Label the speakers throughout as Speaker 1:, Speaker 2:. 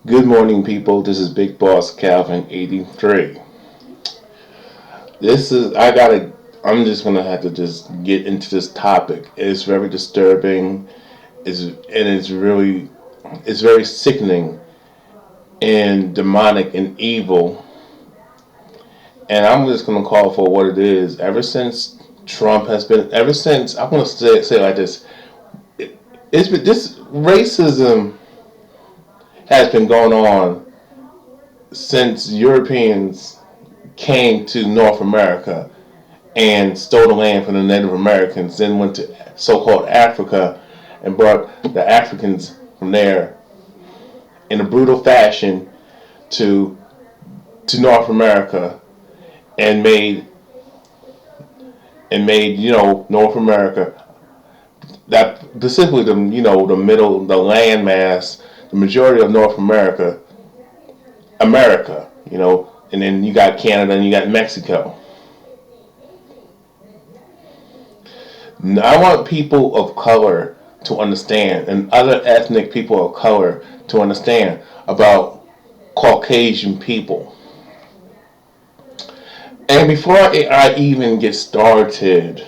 Speaker 1: Good morning, people. This is Big Boss Calvin 83. This is I gotta. I'm just gonna have to just get into this topic. It's very disturbing. It's very sickening and demonic and evil. And I'm just gonna call for what it is. Ever since I'm gonna say it like this. It's been this racism has been going on since Europeans came to North America and stole the land from the Native Americans, then went to so-called Africa and brought the Africans from there in a brutal fashion to North America and made North America, that specifically the land mass, the majority of North America, and then you got Canada and you got Mexico. I want people of color to understand, and other ethnic people of color to understand about Caucasian people. And before I even get started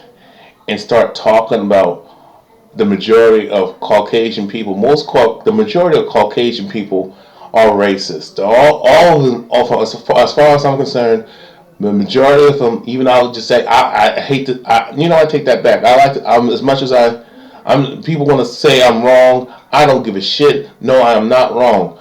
Speaker 1: and start talking about the majority of Caucasian people, the majority of Caucasian people are racist. All of them, as far as I'm concerned, the majority of them, even I'll just say, I hate to, I take that back. I like to, as much as people want to say I'm wrong, I don't give a shit. No, I am not wrong.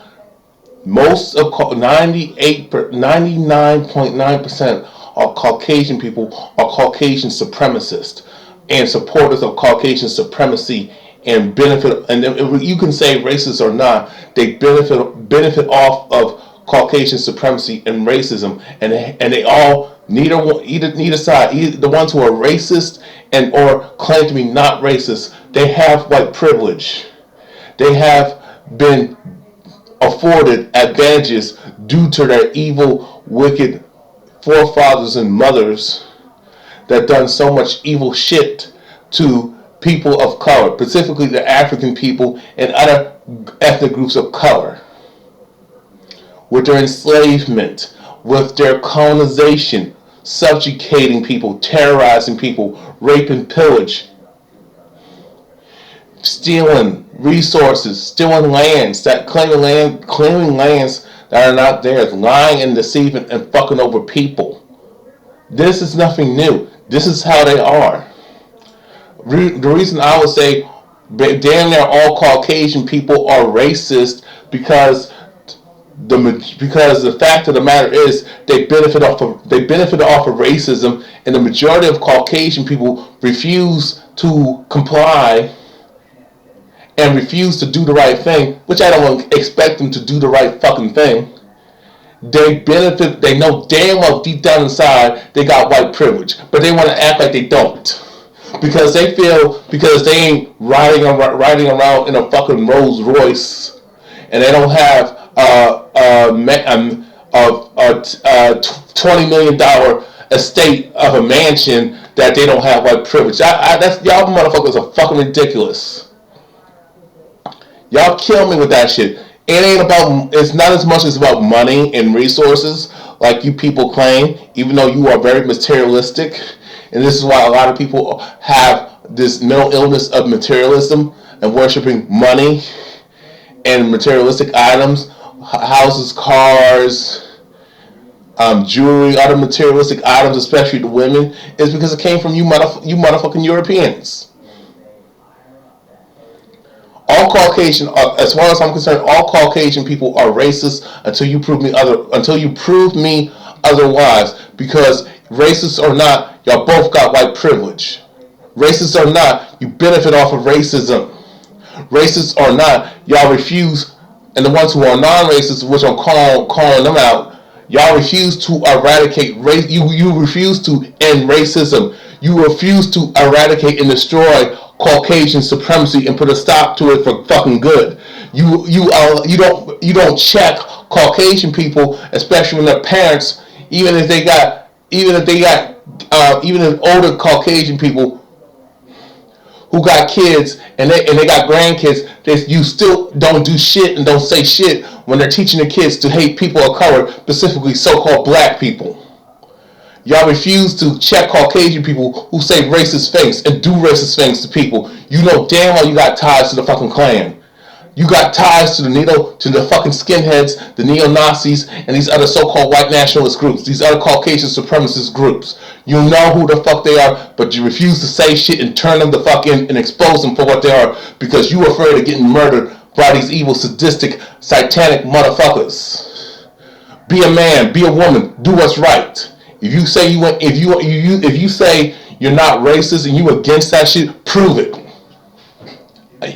Speaker 1: Most of 99.9% of Caucasian people are Caucasian supremacists and supporters of Caucasian supremacy and benefit. And you can say racist or not, they benefit off of Caucasian supremacy and racism, and they all neither side, either the ones who are racist and or claim to be not racist, they have white privilege. They have been afforded advantages due to their evil, wicked forefathers and mothers that done so much evil shit to people of color, specifically the African people and other ethnic groups of color, with their enslavement, with their colonization, subjugating people, terrorizing people, raping, pillage, stealing resources, stealing lands, claiming lands that are not theirs, lying and deceiving and fucking over people. This is nothing new. This is how they are. The reason I would say damn near all Caucasian people are racist because the fact of the matter is they benefit off of racism, and the majority of Caucasian people refuse to comply and refuse to do the right thing, which I don't expect them to do the right fucking thing. They know damn well deep down inside they got white privilege, but they want to act like they don't. Because they ain't riding around in a fucking Rolls Royce, and they don't have a $20 million estate of a mansion, that they don't have white privilege. That's y'all motherfuckers are fucking ridiculous. Y'all kill me with that shit. It's not as much as about money and resources like you people claim, even though you are very materialistic. And this is why a lot of people have this mental illness of materialism and worshiping money and materialistic items, houses, cars, jewelry, other materialistic items, especially the women, is because it came from you motherfucking Europeans. All Caucasian, as far as I'm concerned, all Caucasian people are racist until you prove me otherwise. Because racist or not, y'all both got white privilege. Racist or not, you benefit off of racism. Racist or not, y'all refuse, and the ones who are non-racist, which I'm calling them out, y'all refuse to eradicate race. You refuse to end racism. You refuse to eradicate and destroy Caucasian supremacy and put a stop to it for fucking good. You don't check Caucasian people, especially when their parents, even if older Caucasian people who got kids and they got grandkids, you still don't do shit and don't say shit when they're teaching the kids to hate people of color, specifically so-called black people. Y'all refuse to check Caucasian people who say racist things and do racist things to people. You know damn well you got ties to the fucking Klan. You got ties to the fucking skinheads, the neo-Nazis, and these other so-called white nationalist groups, these other Caucasian supremacist groups. You know who the fuck they are, but you refuse to say shit and turn them the fuck in and expose them for what they are because you are afraid of getting murdered by these evil, sadistic, satanic motherfuckers. Be a man, be a woman, do what's right. If you say if you say you're not racist and you against that shit, prove it.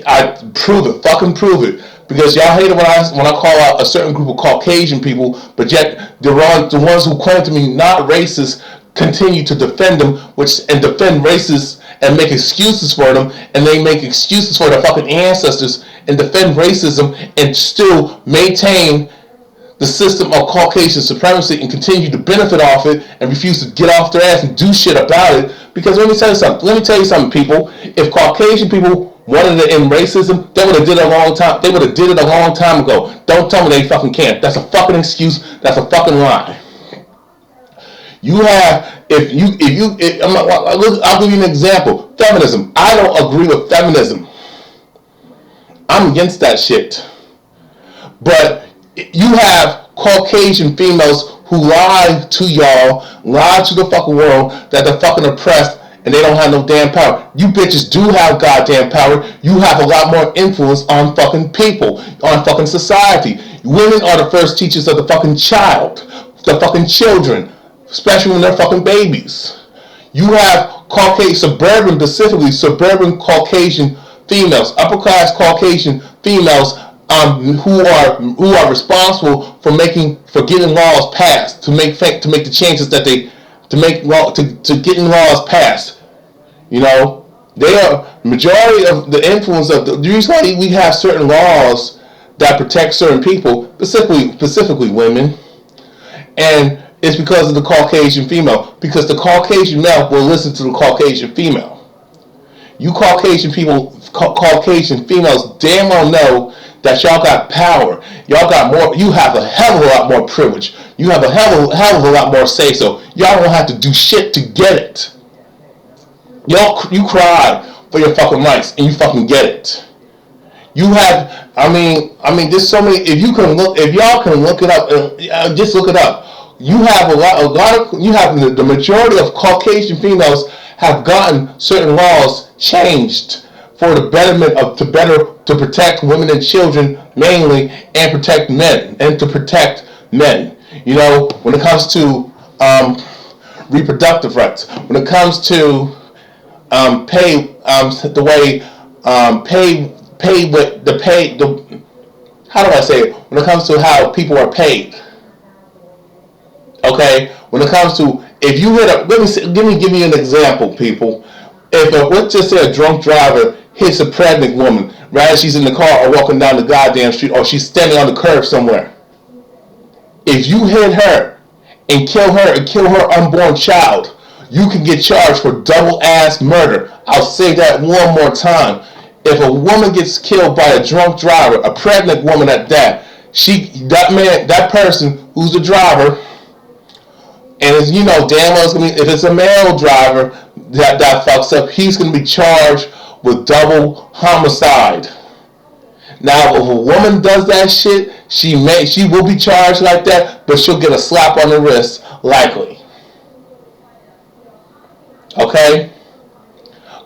Speaker 1: I prove it, fucking prove it, because y'all hate it when I call out a certain group of Caucasian people, but yet the ones who claim to be not racist continue to defend them, and defend racists and make excuses for them, and they make excuses for their fucking ancestors and defend racism and still maintain the system of Caucasian supremacy and continue to benefit off it and refuse to get off their ass and do shit about it. Because let me tell you something, people. If Caucasian people wanted to end racism, they would have did it a long time. They would have did it a long time ago. Don't tell me they fucking can't. That's a fucking excuse. That's a fucking lie. You have, I'll give you an example. Feminism. I don't agree with feminism. I'm against that shit. But you have Caucasian females who lie to y'all, lie to the fucking world that they're fucking oppressed and they don't have no damn power. You bitches do have goddamn power. You have a lot more influence on fucking people, on fucking society. Women are the first teachers of the fucking child, the fucking children, especially when they're fucking babies. You have specifically suburban Caucasian females, upper class Caucasian females who are responsible for getting laws passed, to make the changes that to getting laws passed. You know, they are majority of the influence of the reason why we have certain laws that protect certain people, specifically women, and it's because of the Caucasian female. Because the Caucasian male will listen to the Caucasian female. You Caucasian Caucasian females damn well know that y'all got power. Y'all got more. You have a hell of a lot more privilege. You have a hell of a lot more say so. Y'all don't have to do shit to get it. You cry for your fucking rights and you fucking get it. You have, there's so many. If y'all can look it up, just look it up. You have the majority of Caucasian females have gotten certain laws changed for the betterment of to protect women and children mainly, and protect men and to protect men. You know, when it comes to reproductive rights, when it comes to how do I say it? When it comes to how people are paid. Okay, when it comes to, if you hit give me an example, people. If let's just say a drunk driver hits a pregnant woman, rather she's in the car or walking down the goddamn street, or she's standing on the curb somewhere. If you hit her and kill her unborn child, you can get charged for double ass murder. I'll say that one more time. If a woman gets killed by a drunk driver, a pregnant woman at that, that person who's the driver, and as you know damn well, if it's a male driver that fucks up, he's gonna be charged with double homicide. Now, if a woman does that shit, she will be charged like that, but she'll get a slap on the wrist, likely. Okay?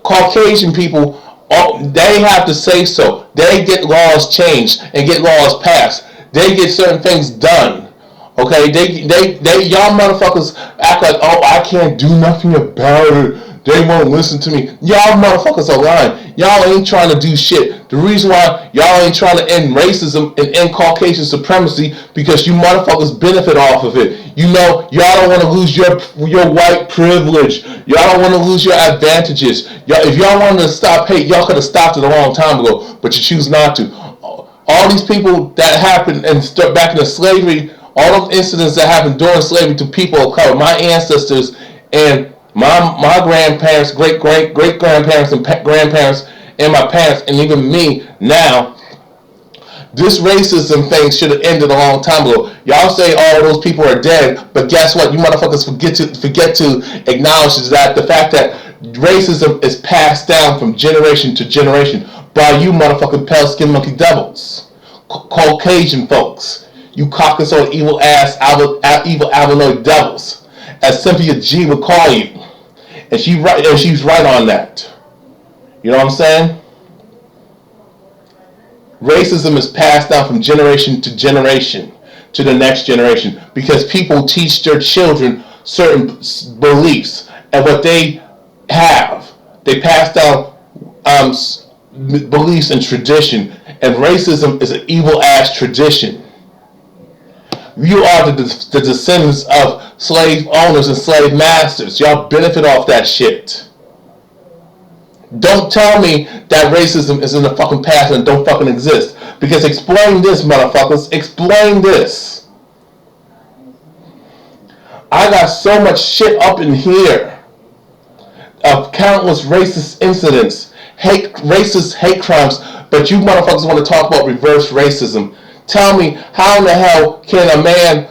Speaker 1: Caucasian people, they have to say so. They get laws changed and get laws passed. They get certain things done. Okay? Y'all motherfuckers act like, oh, I can't do nothing about it. They won't listen to me. Y'all motherfuckers are lying. Y'all ain't trying to do shit. The reason why y'all ain't trying to end racism and end Caucasian supremacy, because you motherfuckers benefit off of it. You know, y'all don't want to lose your white privilege. Y'all don't want to lose your advantages. If y'all wanted to stop hate, y'all could have stopped it a long time ago, but you choose not to. All these people that happened and back into slavery, all those incidents that happened during slavery to people of color, my ancestors, and My grandparents, great grandparents, and grandparents, and my parents, and even me now. This racism thing should have ended a long time ago. Y'all say all those people are dead, but guess what? You motherfuckers forget to acknowledge that the fact that racism is passed down from generation to generation by you motherfucking pale skin monkey devils, Caucasian folks, you caucus on evil ass evil alvinoid devils, as Cynthia G would call you, and she's right on that. You know what I'm saying? Racism is passed down from generation to generation to the next generation because people teach their children certain beliefs and what they have. They pass down beliefs and tradition, and racism is an evil ass tradition. You are the descendants of slave owners and slave masters. Y'all benefit off that shit. Don't tell me that racism is in the fucking past and don't fucking exist. Because explain this, motherfuckers. Explain this. I got so much shit up in here of countless racist incidents, racist hate crimes, but you motherfuckers want to talk about reverse racism. Tell me, how in the hell can a man...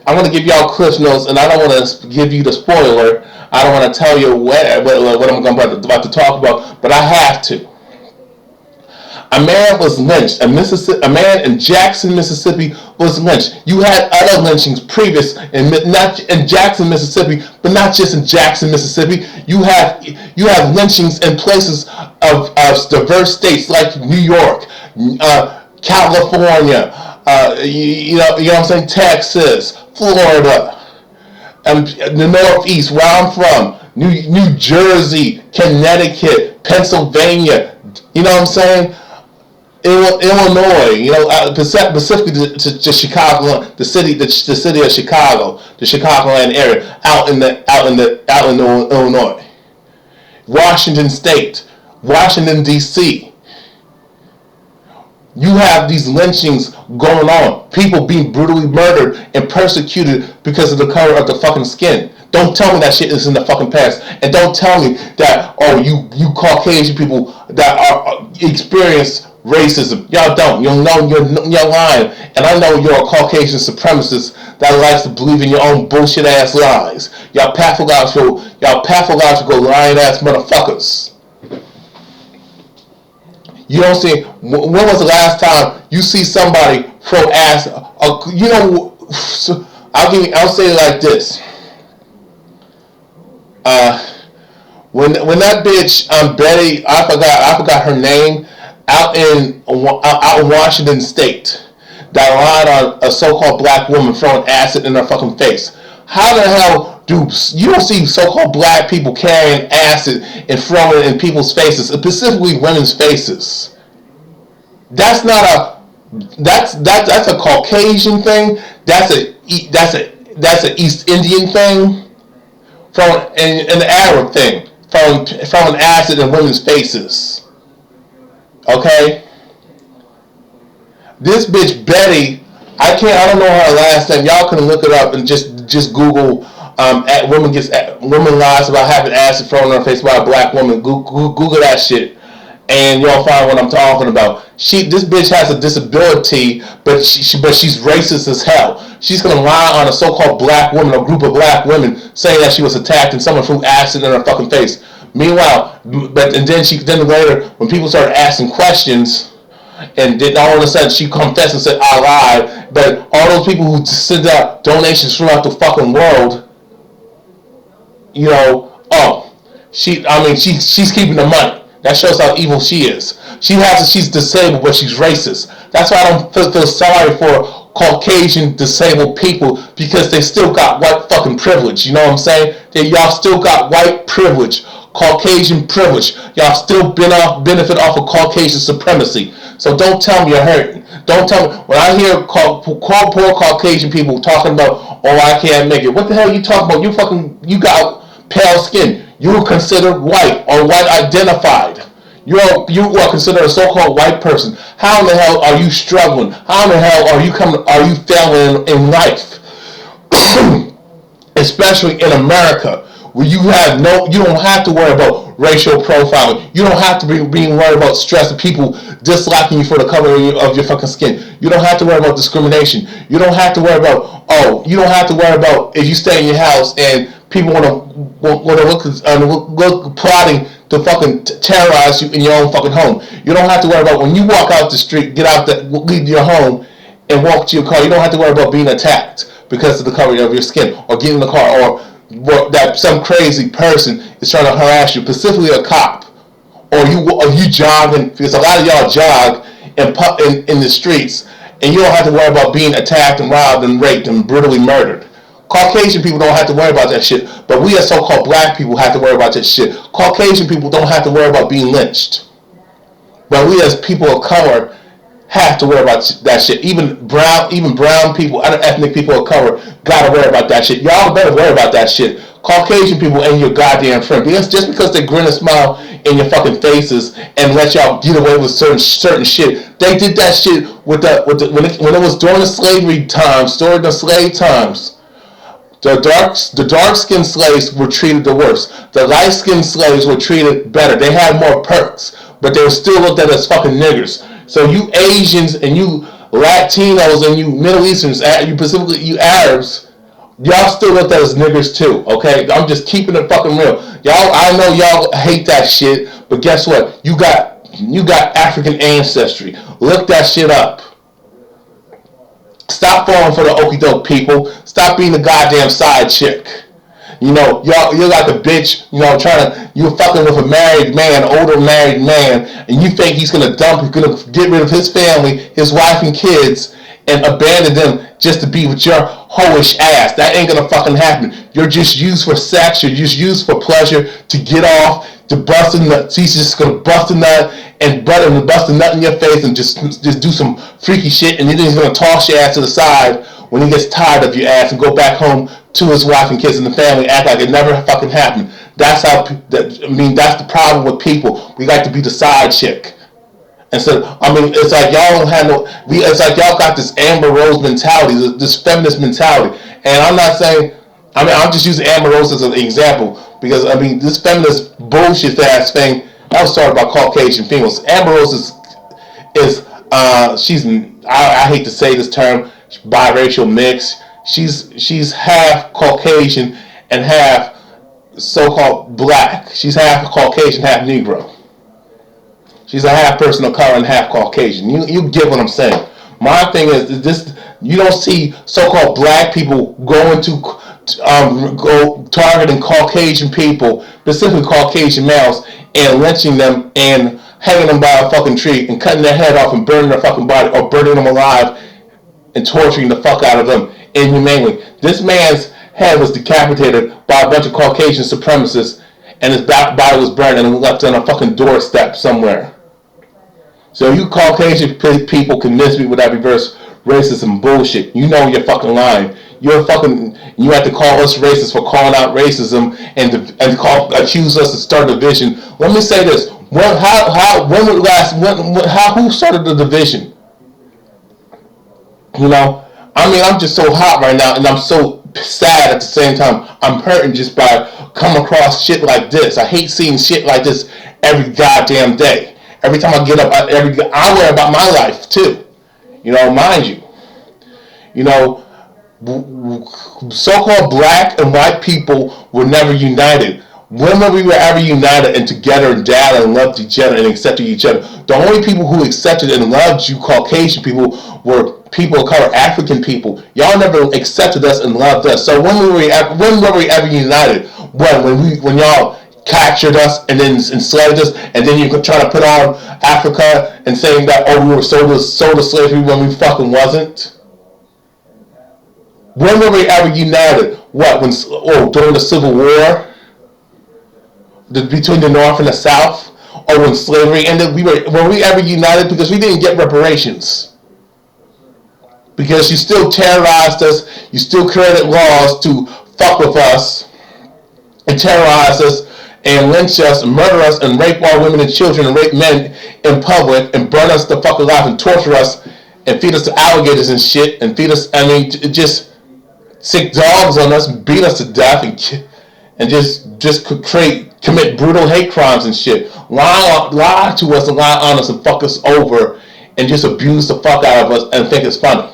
Speaker 1: I'm going to give y'all Cliff Notes, and I don't want to give you the spoiler. I don't want to tell you what I'm about to talk about, but I have to. A man was lynched. A man in Jackson, Mississippi was lynched. You had other lynchings previous not in Jackson, Mississippi, but not just in Jackson, Mississippi. You have lynchings in places of diverse states like New York, California, you know what I'm saying, Texas, Florida, the Northeast, where I'm from, New Jersey, Connecticut, Pennsylvania, you know what I'm saying, Illinois, you know, specifically to Chicago, the city of Chicago, the Chicagoland area, out in Illinois, Washington State, Washington D.C. You have these lynchings going on. People being brutally murdered and persecuted because of the color of the fucking skin. Don't tell me that shit is in the fucking past. And don't tell me that, you Caucasian people that are experience racism. Y'all don't. You know you're lying. And I know you're a Caucasian supremacist that likes to believe in your own bullshit ass lies. Y'all pathological lying ass motherfuckers. You don't see. When was the last time you see somebody throw ass? You know, I'll say it like this. When that bitch Betty, I forgot her name, out in Washington State, that lied on a so-called black woman throwing acid in her fucking face. How the hell you don't see so-called black people carrying acid and throwing it in people's faces, specifically women's faces? That's not that's a Caucasian thing. That's an East Indian thing. From an Arab thing. Throwing acid in women's faces. Okay? This bitch Betty, I don't know her last name. Y'all can look it up and just Google women lies about having acid thrown in her face by a black woman. Google that shit, and you'll find what I'm talking about. This bitch has a disability, but she's racist as hell. She's gonna lie on a so-called black woman, a group of black women, saying that she was attacked and someone threw acid in her fucking face. Meanwhile, then later, when people started asking questions, and then all of a sudden she confessed and said, I lied. But all those people who send out donations throughout the fucking world, you know, she's keeping the money. That shows how evil she is. She's disabled, but she's racist. That's why I don't feel sorry for Caucasian disabled people, because they still got white fucking privilege. You know what I'm saying? Y'all still got white privilege, Caucasian privilege. Y'all still benefit off of Caucasian supremacy. So don't tell me you're hurting. Don't tell me. When I hear poor Caucasian people talking about, I can't make it. What the hell are you talking about? You got pale skin. You are considered white or white identified. You are considered a so-called white person. How in the hell are you struggling? How in the hell are you failing in life? Especially in America, where you don't have to worry about racial profiling. You don't have to be worried about stress of people disliking you for the color of your fucking skin. You don't have to worry about discrimination. You don't have to worry about if you stay in your house and people want to look plotting to fucking terrorize you in your own fucking home. You don't have to worry about when you walk out the street, leave your home, and walk to your car. You don't have to worry about being attacked because of the color of your skin, or getting in the car, or that some crazy person is trying to harass you, specifically a cop, or you jogging, because a lot of y'all jog in the streets, and you don't have to worry about being attacked and robbed and raped and brutally murdered. Caucasian people don't have to worry about that shit, but we as so-called black people have to worry about that shit. Caucasian people don't have to worry about being lynched, but we as people of color have to worry about that shit. Even brown people, other ethnic people of color, gotta worry about that shit. Y'all better worry about that shit. Caucasian people ain't your goddamn friend. Because just because they grin and smile in your fucking faces and let y'all get away with certain shit, they did that shit when it was during the slavery times, during the slave times. The dark-skinned slaves were treated the worst. The light-skinned slaves were treated better. They had more perks, but they were still looked at as fucking niggers. So you Asians and you Latinos and you Middle Easterns, you Arabs, y'all still looked at as niggers too, okay? I'm just keeping it fucking real. I know y'all hate that shit, but guess what? You got African ancestry. Look that shit up. Stop falling for the okie doke, people. Stop being the goddamn side chick. You're like a bitch, you're fucking with a married man, older married man, and you think he's gonna get rid of his family, his wife and kids, and abandon them just to be with your hoish ass. That ain't gonna fucking happen. You're just used for sex, you're just used for pleasure, to get off, to bust a nut. He's just gonna bust a nut and bust a nut in your face and just do some freaky shit, and then he's gonna toss your ass to the side when he gets tired of your ass and go back home to his wife and kids and the family, act like it never fucking happened. That's the problem with people. We like to be the side chick. And so, it's like y'all don't have it's like y'all got this Amber Rose mentality, this feminist mentality. And I'm not saying, I'm just using Amber Rose as an example, because, this feminist bullshit ass thing, that was started by Caucasian females. Amber Rose I hate to say this term, biracial mix. She's half Caucasian and half so-called black. She's half Caucasian, half Negro. She's a half person of color and half Caucasian. You get what I'm saying. My thing is this: you don't see so-called black people going targeting Caucasian people, specifically Caucasian males, and lynching them and hanging them by a fucking tree and cutting their head off and burning their fucking body, or burning them alive and torturing the fuck out of them inhumanely. This man's head was decapitated by a bunch of Caucasian supremacists, and his body was burned and left on a fucking doorstep somewhere. So you Caucasian people convince me with that reverse racism bullshit. You know you're fucking lying. You have to call us racist for calling out racism and accuse us to start a division. Let me say this: who started the division? I'm just so hot right now, and I'm so sad at the same time. I'm hurting just by coming across shit like this. I hate seeing shit like this every goddamn day. Every time I get up, I worry about my life too. Mind you. So-called black and white people were never united. When we were ever united and together and down and loved each other and accepted each other? The only people who accepted and loved you Caucasian people were people of color, African people. Y'all never accepted us and loved us. So when were we ever united? When y'all captured us and then enslaved us, and then you could try to put on Africa and saying that, we were sold to slavery when we fucking wasn't? When were we ever united? During the Civil War? Between the North and the South? Or when slavery ended? Were we ever united? Because we didn't get reparations. Because you still terrorized us, you still created laws to fuck with us, and terrorize us, and lynch us, and murder us, and rape our women and children, and rape men in public, and burn us the fuck alive, and torture us, and feed us to alligators and shit, and feed us, just sick dogs on us, beat us to death, and just commit brutal hate crimes and shit. Lie to us and lie on us and fuck us over and just abuse the fuck out of us and think it's funny.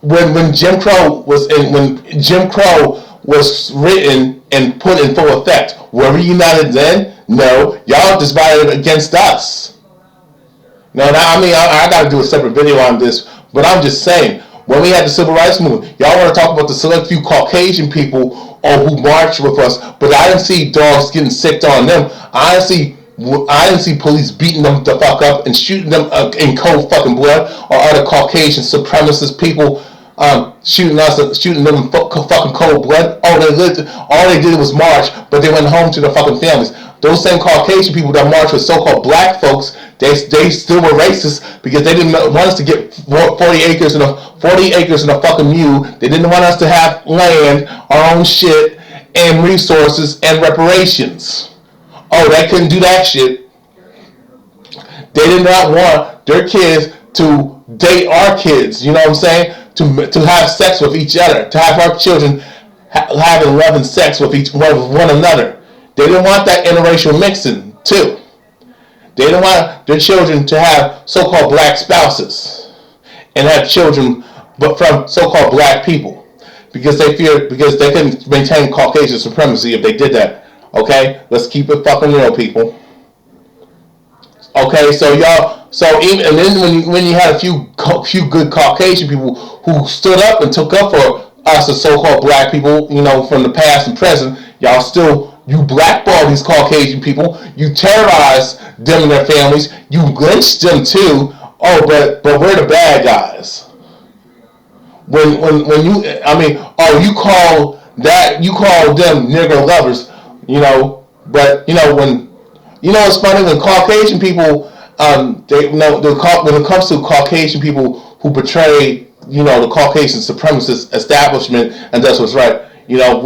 Speaker 1: When Jim Crow was written and put in full effect, were we united then? No, y'all divided against us. No, now, I mean, I got to do a separate video on this, but I'm just saying, when we had the civil rights movement, y'all want to talk about the select few Caucasian people who marched with us, but I didn't see dogs getting sicked on them. I didn't see police beating them the fuck up and shooting them in cold fucking blood, or other Caucasian supremacist people shooting them in fucking cold blood. All they did was march, but they went home to their fucking families. Those same Caucasian people that marched with so-called black folks, they still were racist because they didn't want us to get 40 acres and a fucking mule. They didn't want us to have land, our own shit, and resources and reparations. Oh, they couldn't do that shit. They did not want their kids to date our kids. You know what I'm saying? To have sex with each other, to have our children having love and sex with one another. They didn't want that interracial mixing too. They didn't want their children to have so-called black spouses and have children, but from so-called black people, because they couldn't maintain Caucasian supremacy if they did that. Okay, let's keep it fucking real, people. Okay, so even and then when you had a few good Caucasian people who stood up and took up for us as so-called black people, you know, from the past and present, you blackball these Caucasian people, you terrorize them and their families, you lynch them too. Oh, but we're the bad guys. You call them Negro lovers, you know, but you know it's funny when Caucasian people when it comes to Caucasian people who betray, you know, the Caucasian supremacist establishment and that's what's right. You know,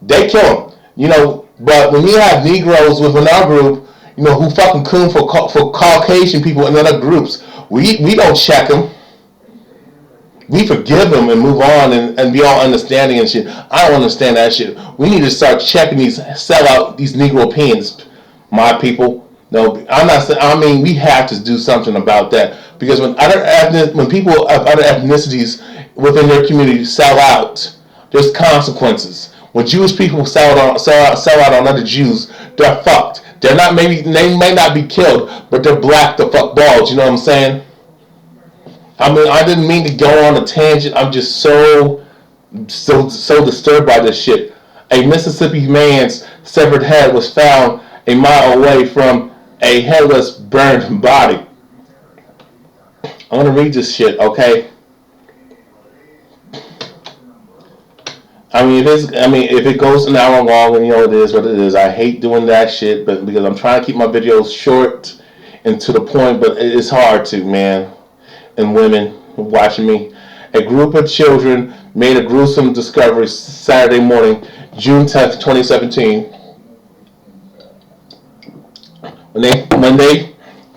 Speaker 1: they kill them. You know, but when we have Negroes within our group, you know, who fucking coon for Caucasian people in other groups, we don't check them. We forgive them and move on and be all understanding and shit. I don't understand that shit. We need to start checking these Negro pins, my people. No, I'm not saying. I mean, we have to do something about that because when people of other ethnicities within their community sell out, there's consequences. When Jewish people sell out on other Jews, they're fucked. They may not be killed, but they're black the fuck balls. You know what I'm saying? I mean, I didn't mean to go on a tangent. I'm just so disturbed by this shit. A Mississippi man's severed head was found a mile away from a headless, burned body. I want to read this shit, okay? If it goes an hour long, and you know it is what it is. I hate doing that shit, but because I'm trying to keep my videos short and to the point, but it's hard to, man. And women watching me. A group of children made a gruesome discovery Saturday morning, June 10th, 2017, when they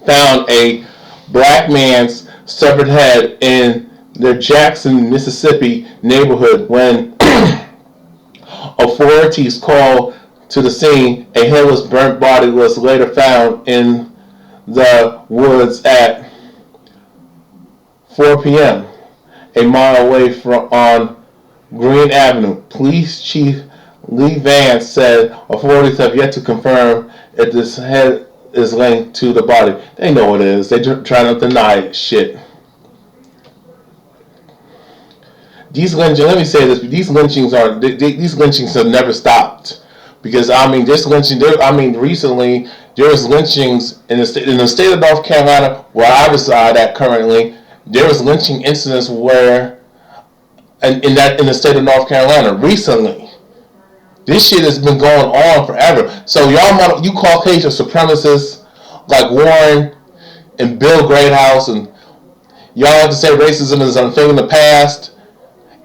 Speaker 1: found a black man's severed head in their Jackson, Mississippi neighborhood. When authorities called to the scene, a headless, burnt body was later found in the woods at 4 p.m., a mile away on Green Avenue. Police Chief Lee Vance said authorities have yet to confirm if this head is linked to the body. They know it is. They're trying to deny shit. These lynchings, let me say this, these lynchings have never stopped. Because, recently, there was lynchings in the state of North Carolina, where I reside at currently. There was lynching incidents where, in the state of North Carolina, recently. This shit has been going on forever. So you Caucasian supremacists like Warren and Bill Greathouse, and y'all have to say racism is a thing in the past.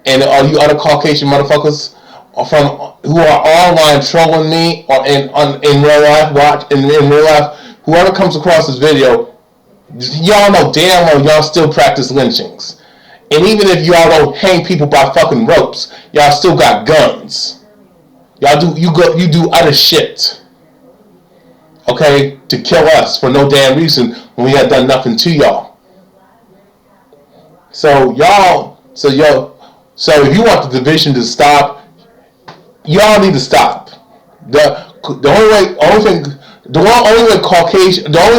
Speaker 1: And all you other Caucasian motherfuckers who are online trolling me or in real life, in real life, whoever comes across this video, y'all know damn well y'all still practice lynchings. And even if y'all don't hang people by fucking ropes, y'all still got guns. Y'all do you do other shit, okay, to kill us for no damn reason when we had done nothing to y'all. So if you want the division to stop, y'all need to stop. The only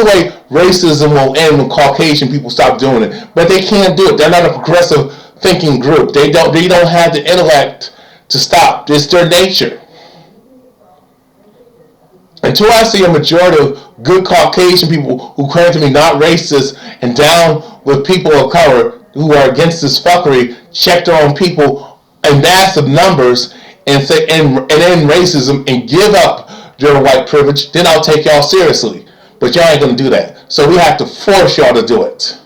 Speaker 1: way racism will end when Caucasian people stop doing it. But they can't do it. They're not a progressive thinking group. They don't have the intellect to stop. It's their nature. Until I see a majority of good Caucasian people who claim to be not racist and down with people of color who are against this fuckery, check their own people in massive numbers and say and end racism and give up your white privilege, then I'll take y'all seriously. But y'all ain't gonna do that. So we have to force y'all to do it.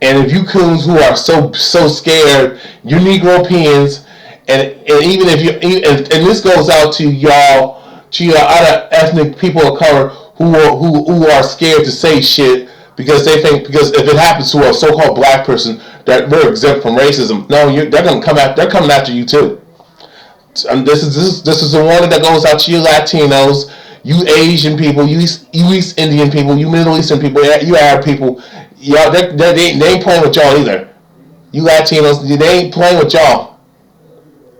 Speaker 1: And if you coons who are so scared, you Negropeans, and even if you and this goes out to y'all, to your other ethnic people of color who are scared to say shit because they think, because if it happens to a so-called black person that we're exempt from racism. No, they're coming after you too. This is the warning that goes out to you Latinos, you Asian people, you East Indian people, you Middle Eastern people, you Arab people. Y'all, they ain't playing with y'all either. You Latinos, they ain't playing with y'all.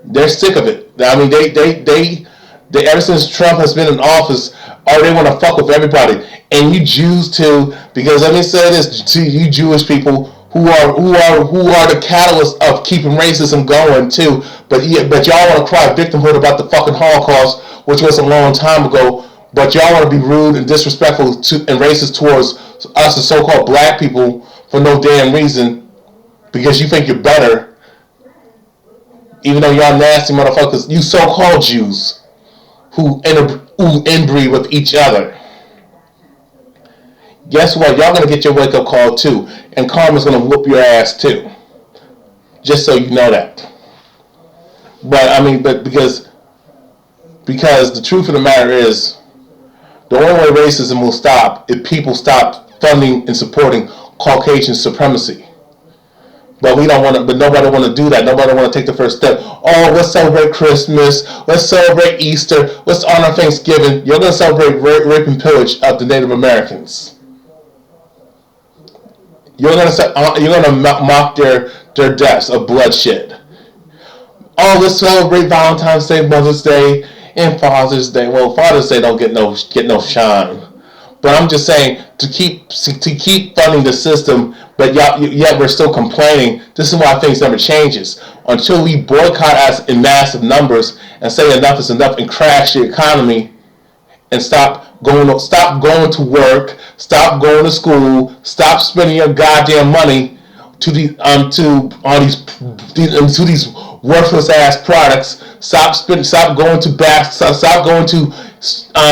Speaker 1: They're sick of it. I mean, they ever since Trump has been in office, they want to fuck with everybody, and you Jews too. Because let me say this to you Jewish people who are the catalyst of keeping racism going too. But y'all want to cry victimhood about the fucking Holocaust, which was a long time ago. But y'all want to be rude and disrespectful and racist towards us, the so-called black people, for no damn reason, because you think you're better, even though y'all nasty motherfuckers. You so-called Jews who inbreed with each other. Guess what? Y'all gonna get your wake-up call too, and karma's gonna whoop your ass too. Just so you know that. But because the truth of the matter is, the only way racism will stop if people stop funding and supporting Caucasian supremacy. But we don't want to. But nobody want to do that. Nobody want to take the first step. Oh, let's celebrate Christmas. Let's celebrate Easter. Let's honor Thanksgiving. You're gonna celebrate rape and pillage of the Native Americans. You're gonna mock their deaths of bloodshed. Oh, let's celebrate Valentine's Day, Mother's Day, and Father's Day. Well, Father's Day don't get no shine. But I'm just saying to keep funding the system, but yet we're still complaining. This is why things never changes until we boycott us in massive numbers and say enough is enough and crash the economy and stop going to work, stop going to school, stop spending your goddamn money to these worthless ass products. Stop going to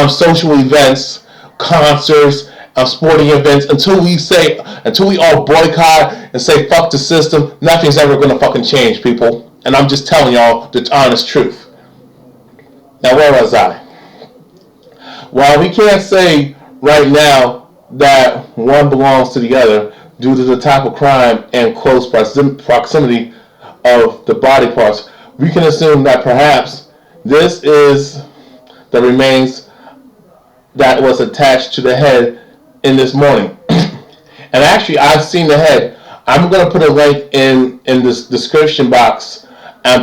Speaker 1: social events, concerts, sporting events until we all boycott and say fuck the system. Nothing's ever gonna fucking change, people. And I'm just telling y'all the honest truth. Now, where was I? While we can't say right now that one belongs to the other due to the type of crime and close proximity of the body parts, we can assume that perhaps this is the remains that was attached to the head in this morning. And actually, I've seen the head. I'm going to put a link in this description box,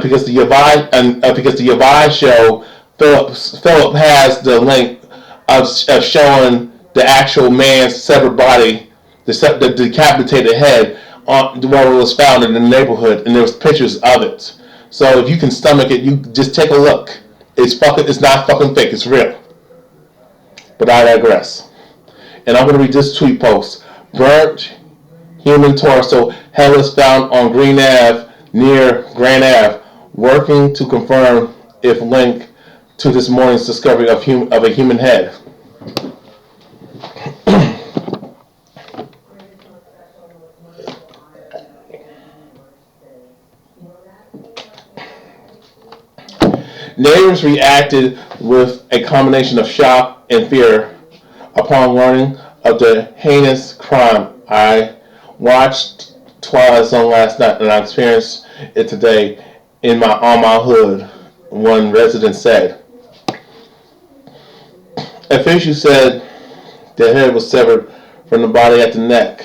Speaker 1: because the Yavai show, Philip has the link of showing the actual man's severed body, the decapitated head, where it was found in the neighborhood, and there was pictures of it. So if you can stomach it, you just take a look. It's not fucking fake. It's real. But I digress. And I'm going to read this tweet post. Burnt human torso, head was found on Green Ave, near Grand Ave, working to confirm if linked to this morning's discovery of a human head. Neighbors reacted with a combination of shock and fear upon learning of the heinous crime. I watched Twilight Zone last night, and I experienced it today on my hood. One resident said. Officials said the head was severed from the body at the neck,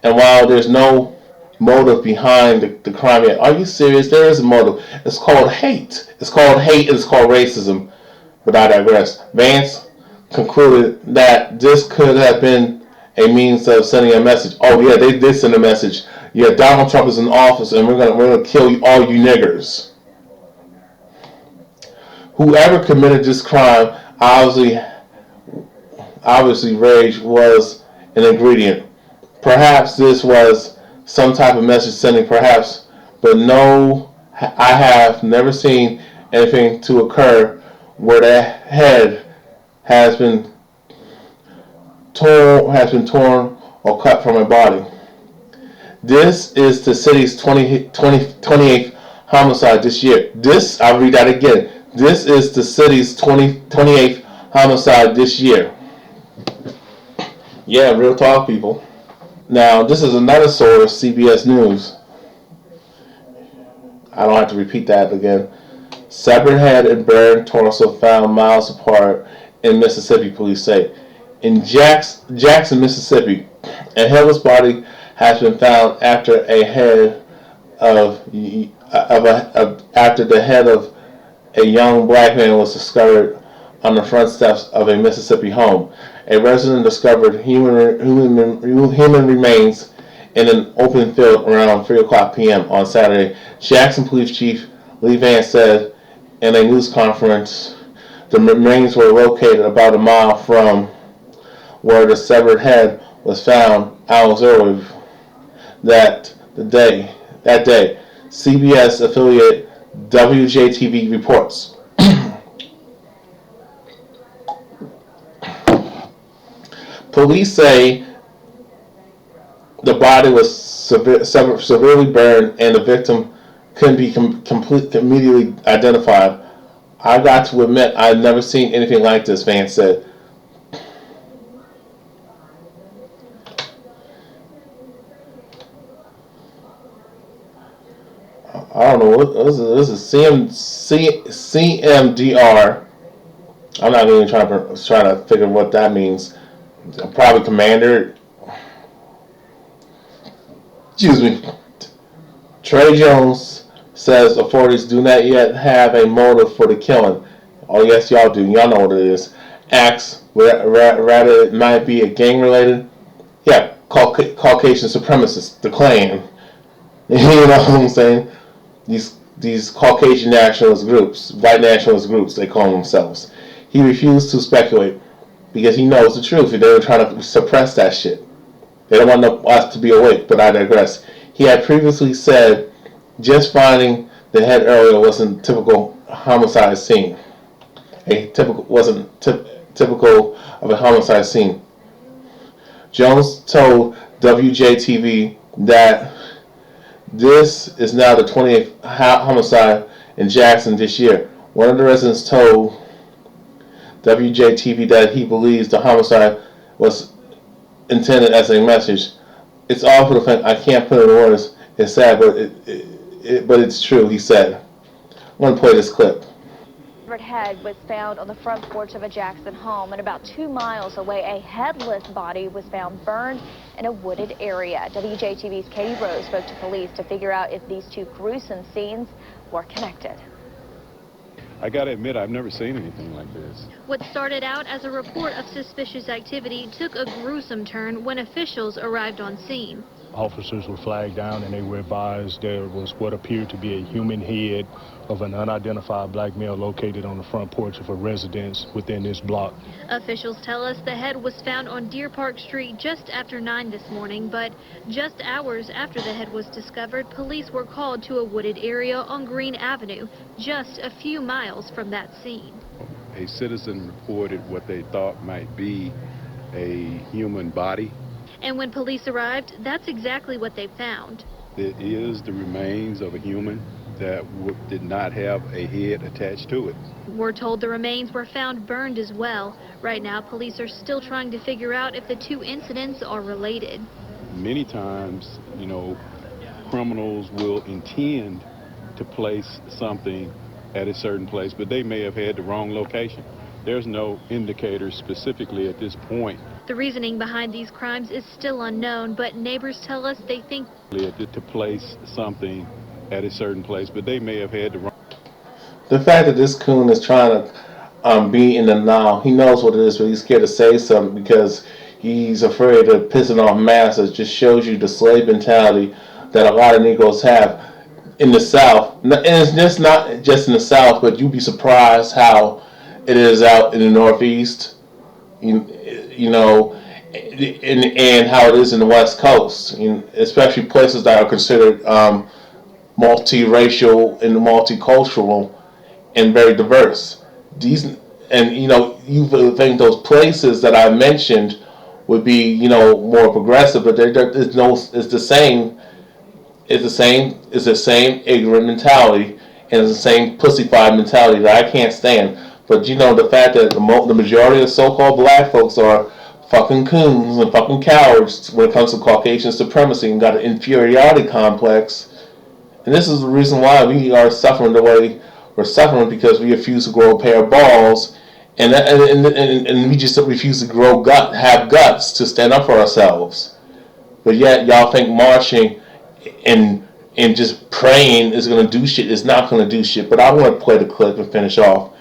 Speaker 1: and while there's no motive behind the crime yet, are you serious? There is a motive. It's called hate. It's called hate, and it's called racism. But I digress. Vance concluded that this could have been a means of sending a message. Oh yeah, they did send a message. Yeah, Donald Trump is in office, and we're gonna kill you, all you niggers. Whoever committed this crime, obviously, rage was an ingredient. Perhaps this was some type of message sending, perhaps, but no, I have never seen anything to occur where the head has been torn or cut from a body. This is the city's 28th homicide this year. I'll read that again. This is the city's 28th homicide this year. Yeah, real talk, people. Now, this is another source, CBS News. I don't have to repeat that again. Severed head and burned torso found miles apart in Mississippi, police say. In Jackson, Mississippi, a headless body has been found after after the head of a young black man was discovered on the front steps of a Mississippi home. A resident discovered human remains in an open field around 3 o'clock p.m. on Saturday. Jackson Police Chief Lee Vance said in a news conference the remains were located about a mile from where the severed head was found hours earlier that day. CBS affiliate WJTV reports. Police say the body was severely burned and the victim couldn't be immediately identified. I got to admit, I've never seen anything like this, Vance said. I don't know what this is. CMDR. I'm not even trying to figure what that means. Probably commander. Excuse me. Trey Jones says authorities do not yet have a motive for the killing. Oh yes, y'all do. Y'all know what it is. Acts rather it might be a gang related. Yeah, Caucasian supremacists, the Klan. You know what I'm saying? These Caucasian nationalist groups, white nationalist groups, they call themselves. He refused to speculate because he knows the truth. They were trying to suppress that shit. They don't want us to be awake, but I digress. He had previously said just finding the head earlier wasn't a typical homicide scene. Wasn't typical of a homicide scene. Jones told WJTV that this is now the 28th homicide in Jackson this year. One of the residents told WJTV that he believes the homicide was intended as a message. It's awful to think I can't put it in words. It's sad, but it's true, he said. I'm going to play this clip.
Speaker 2: Head was found on the front porch of a Jackson home, and about 2 miles away, a headless body was found burned in a wooded area. WJTV's Katie Rose spoke to police to figure out if these two gruesome scenes were connected.
Speaker 3: I gotta admit, I've never seen anything like this.
Speaker 4: What started out as a report of suspicious activity took a gruesome turn when officials arrived on scene.
Speaker 3: Officers were flagged down and they were advised there was what appeared to be a human head of an unidentified black male located on the front porch of a residence within this block.
Speaker 4: Officials tell us the head was found on Deer Park Street just after 9 this morning, but just hours after the head was discovered, police were called to a wooded area on Green Avenue, just a few miles from that scene.
Speaker 5: A citizen reported what they thought might be a human body.
Speaker 4: And when police arrived, that's exactly what they found.
Speaker 5: It is the remains of a human that did not have a head attached to it.
Speaker 4: We're told the remains were found burned as well. Right now, police are still trying to figure out if the two incidents are related.
Speaker 5: Many times, criminals will intend to place something at a certain place, but they may have had the wrong location. There's no indicator specifically at this point.
Speaker 4: The reasoning behind these crimes is still unknown, but neighbors tell us they think
Speaker 5: To place something at a certain place, but they may have had the wrong.
Speaker 1: The fact that this coon is trying to be in the now, he knows what it is, but he's scared to say something because he's afraid of pissing off masses. Just shows you the slave mentality that a lot of Negroes have in the South. And it's just not just in the South, but you'd be surprised how it is out in the Northeast, you know, and how it is in the West Coast, especially places that are considered multiracial and multicultural and very diverse. These and you would think those places that I mentioned would be more progressive, but there's no. It's the same. It's the same. It's the same ignorant mentality, and it's the same pussyfied mentality that I can't stand. But the fact that the majority of so-called black folks are fucking coons and fucking cowards when it comes to Caucasian supremacy and got an inferiority complex. And this is the reason why we are suffering the way we're suffering, because we refuse to grow a pair of balls, and we just refuse to have guts to stand up for ourselves. But yet y'all think marching and just praying is going to do shit. It's not going to do shit. But I want to play the clip and finish off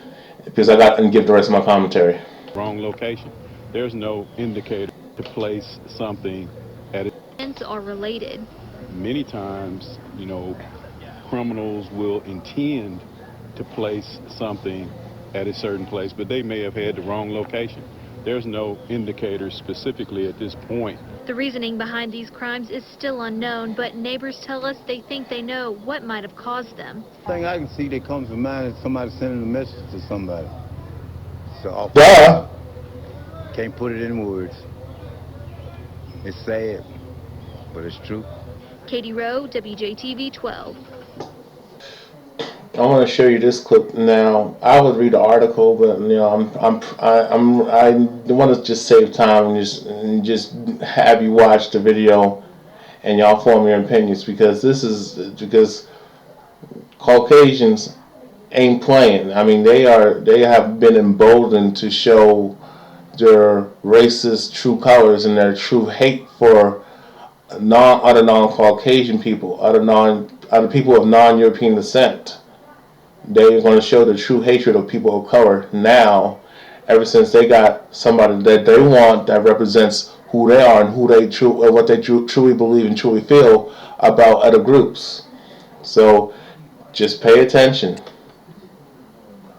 Speaker 1: because I got and give the rest of my commentary.
Speaker 5: Wrong location. There's no indicator to place something at it.
Speaker 4: are related.
Speaker 5: Many times, criminals will intend to place something at a certain place, but they may have had the wrong location. There's no indicator specifically at this point.
Speaker 4: The reasoning behind these crimes is still unknown, but neighbors tell us they think they know what might have caused them.
Speaker 6: The thing I can see that comes to mind is somebody sending a message to somebody. So
Speaker 1: Duh.
Speaker 6: can't put it in words. It's sad, but it's true.
Speaker 4: Katie Rowe, WJTV 12.
Speaker 1: I want to show you this clip now. I would read the article, but I want to just save time and just have you watch the video, and y'all form your opinions, because because Caucasians ain't playing. I mean, they have been emboldened to show their racist true colors and their true hate for other non-Caucasian people, other people of non-European descent. They're going to show the true hatred of people of color now, ever since they got somebody that they want that represents who they are and what they truly believe and truly feel about other groups. So just pay attention.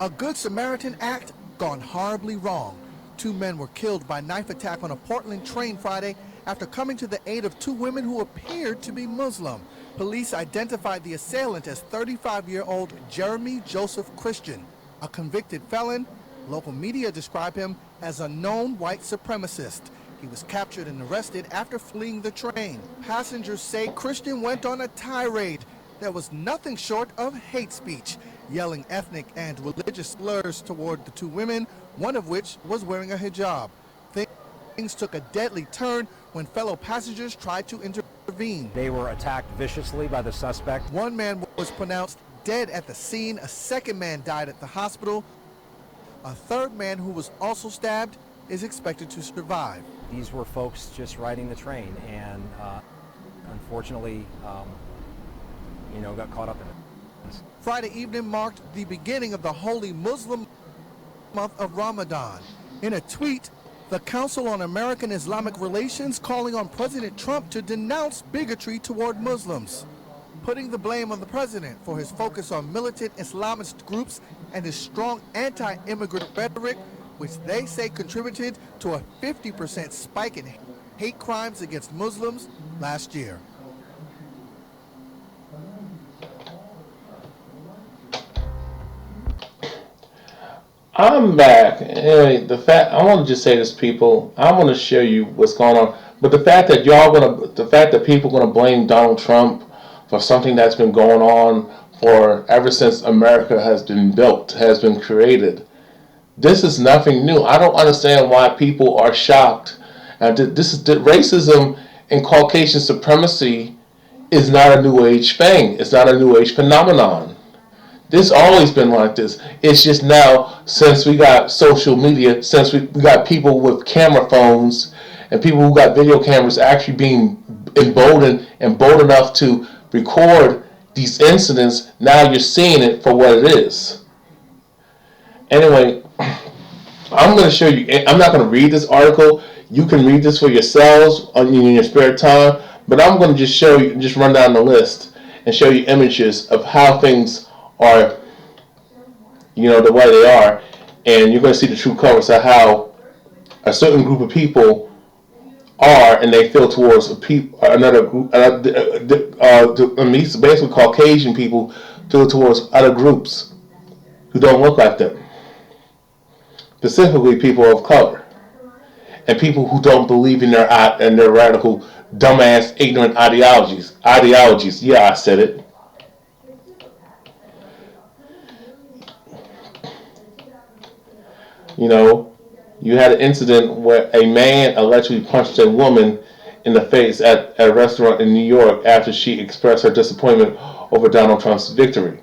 Speaker 7: A Good Samaritan act gone horribly wrong. 2 men were killed by knife attack on a Portland train Friday after coming to the aid of 2 women who appeared to be Muslim. Police identified the assailant as 35-year-old Jeremy Joseph Christian, a convicted felon. Local media describe him as a known white supremacist. He was captured and arrested after fleeing the train. Passengers say Christian went on a tirade that was nothing short of hate speech, yelling ethnic and religious slurs toward the 2 women, one of which was wearing a hijab. Things took a deadly turn when fellow passengers tried to intervene.
Speaker 8: They were attacked viciously by the suspect.
Speaker 7: 1 man was pronounced dead at the scene. A 2nd man died at the hospital. A 3rd man, who was also stabbed, is expected to survive.
Speaker 8: These were folks just riding the train and unfortunately, got caught up in it.
Speaker 7: Friday evening marked the beginning of the holy Muslim month of Ramadan. In a tweet, the Council on American Islamic Relations calling on President Trump to denounce bigotry toward Muslims, putting the blame on the president for his focus on militant Islamist groups and his strong anti-immigrant rhetoric, which they say contributed to a 50% spike in hate crimes against Muslims last year.
Speaker 1: I'm back. Anyway, I want to just say this, people. I want to show you what's going on. But the fact that people are gonna blame Donald Trump for something that's been going on for ever since America has been built, has been created. This is nothing new. I don't understand why people are shocked. And racism and Caucasian supremacy is not a new age thing. It's not a new age phenomenon. This always been like this. It's just now, since we got social media, since we got people with camera phones and people who got video cameras actually being emboldened and bold enough to record these incidents, now you're seeing it for what it is. Anyway, I'm going to show you, I'm not going to read this article. You can read this for yourselves in your spare time, but I'm going to just show you, just run down the list and show you images of how things are, the way they are, and you're going to see the true colors of how a certain group of people are, and they feel towards another group. Basically, Caucasian people feel towards other groups who don't look like them, specifically people of color, and people who don't believe in their radical, dumbass, ignorant ideologies. Yeah, I said it. You had an incident where a man allegedly punched a woman in the face at a restaurant in New York after she expressed her disappointment over Donald Trump's victory.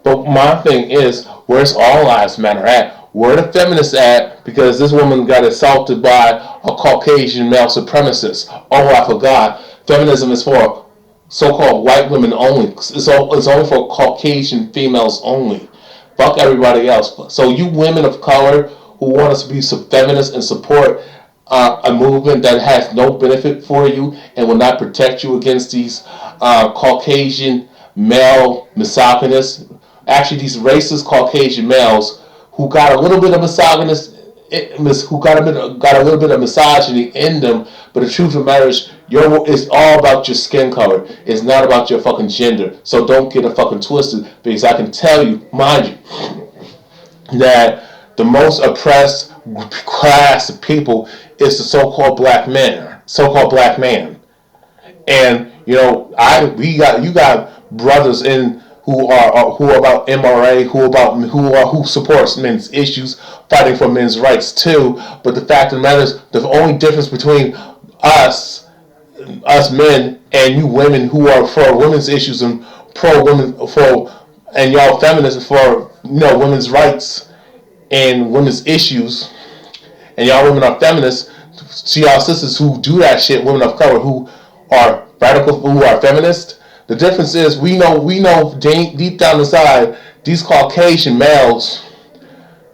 Speaker 1: But my thing is, where's All Lives Matter at? Where the feminists at? Because this woman got assaulted by a Caucasian male supremacist. Oh, I forgot. Feminism is for so-called white women only. It's only for Caucasian females only. Fuck everybody else. So you women of color who want us to be feminists and support a movement that has no benefit for you and will not protect you against these Caucasian male misogynists, actually these racist Caucasian males who got a little bit of got a little bit of misogyny in them, but the truth of the matter is, it's all about your skin color. It's not about your fucking gender. So don't get it fucking twisted, because I can tell you, mind you, that the most oppressed class of people is the so-called black man. And you got brothers in who are about MRA, who supports men's issues, fighting for men's rights too. But the fact of the matter is, the only difference between us men and you women who are for women's issues and pro women and y'all feminists for women's rights and women's issues, and y'all women are feminists. See y'all sisters who do that shit, women of color who are radical, who are feminists. The difference is we know deep down inside, these Caucasian males,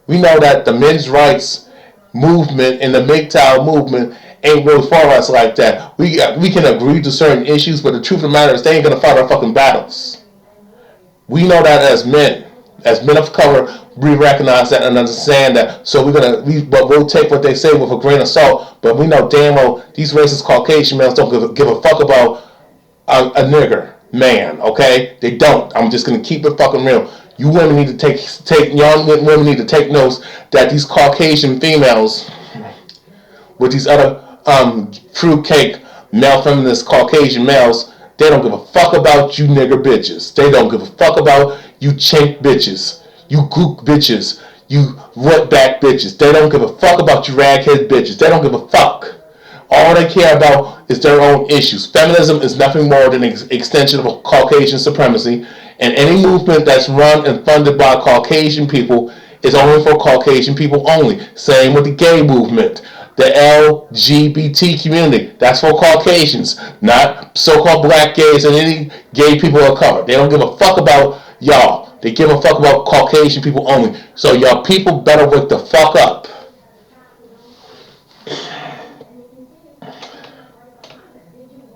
Speaker 1: we know that the men's rights movement and the MGTOW movement ain't really for us like that. We can agree to certain issues, but the truth of the matter is they ain't gonna fight our fucking battles. We know that as men of color, we recognize that and understand that. So we'll take what they say with a grain of salt. But we know damn well these racist Caucasian males don't give a fuck about a nigger man. Okay, they don't. I'm just gonna keep it fucking real. You women need to take young women need to take notes that these Caucasian females with these other fruitcake male feminist Caucasian males, they don't give a fuck about you nigger bitches. They don't give a fuck about you chink bitches, you gook bitches, you wetback bitches. They don't give a fuck about you raghead bitches. They don't give a fuck. All they care about is their own issues. Feminism is nothing more than an extension of Caucasian supremacy, and any movement that's run and funded by Caucasian people is only for Caucasian people only. Same with the gay movement. The LGBT community, that's for Caucasians, not so-called black gays and any gay people of color. They don't give a fuck about y'all. They give a fuck about Caucasian people only. So y'all people better wake the fuck up.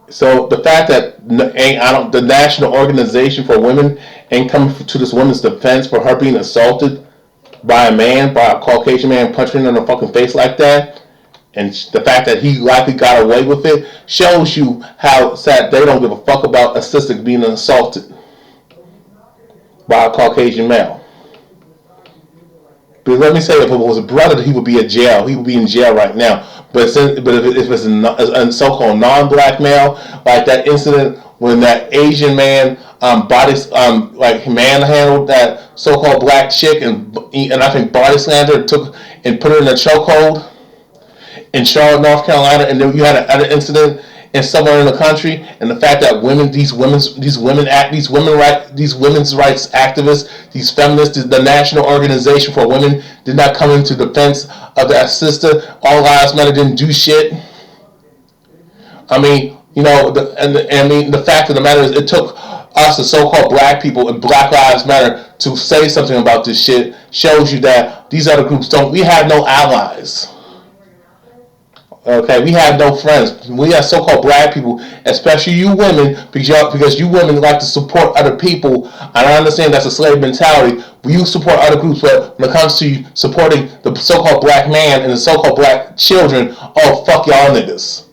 Speaker 1: So the fact that the National Organization for Women ain't coming to this woman's defense for her being assaulted by a Caucasian man punching her in the fucking face like that, and the fact that he likely got away with it, shows you how sad they don't give a fuck about a sister being assaulted by a Caucasian male. But let me say, if it was a brother, he would be in jail. He would be in jail right now. But if it's a so-called non-black male, like that incident when that Asian man manhandled that so-called black chick and I think body slammed her and put her in a chokehold, in Charlotte, North Carolina, and then you had another incident in somewhere in the country, and the fact that these women's rights activists, these feminists, the National Organization for Women, did not come into defense of their sister. All Lives Matter didn't do shit. I mean, the fact of the matter is, it took us, the so-called black people, and Black Lives Matter, to say something about this shit. Shows you that these other groups don't. We have no allies. Okay, we have no friends. We have so-called black people, especially you women, because you women like to support other people. And I understand that's a slave mentality. You support other groups, but when it comes to supporting the so-called black man and the so-called black children, oh, fuck y'all niggas.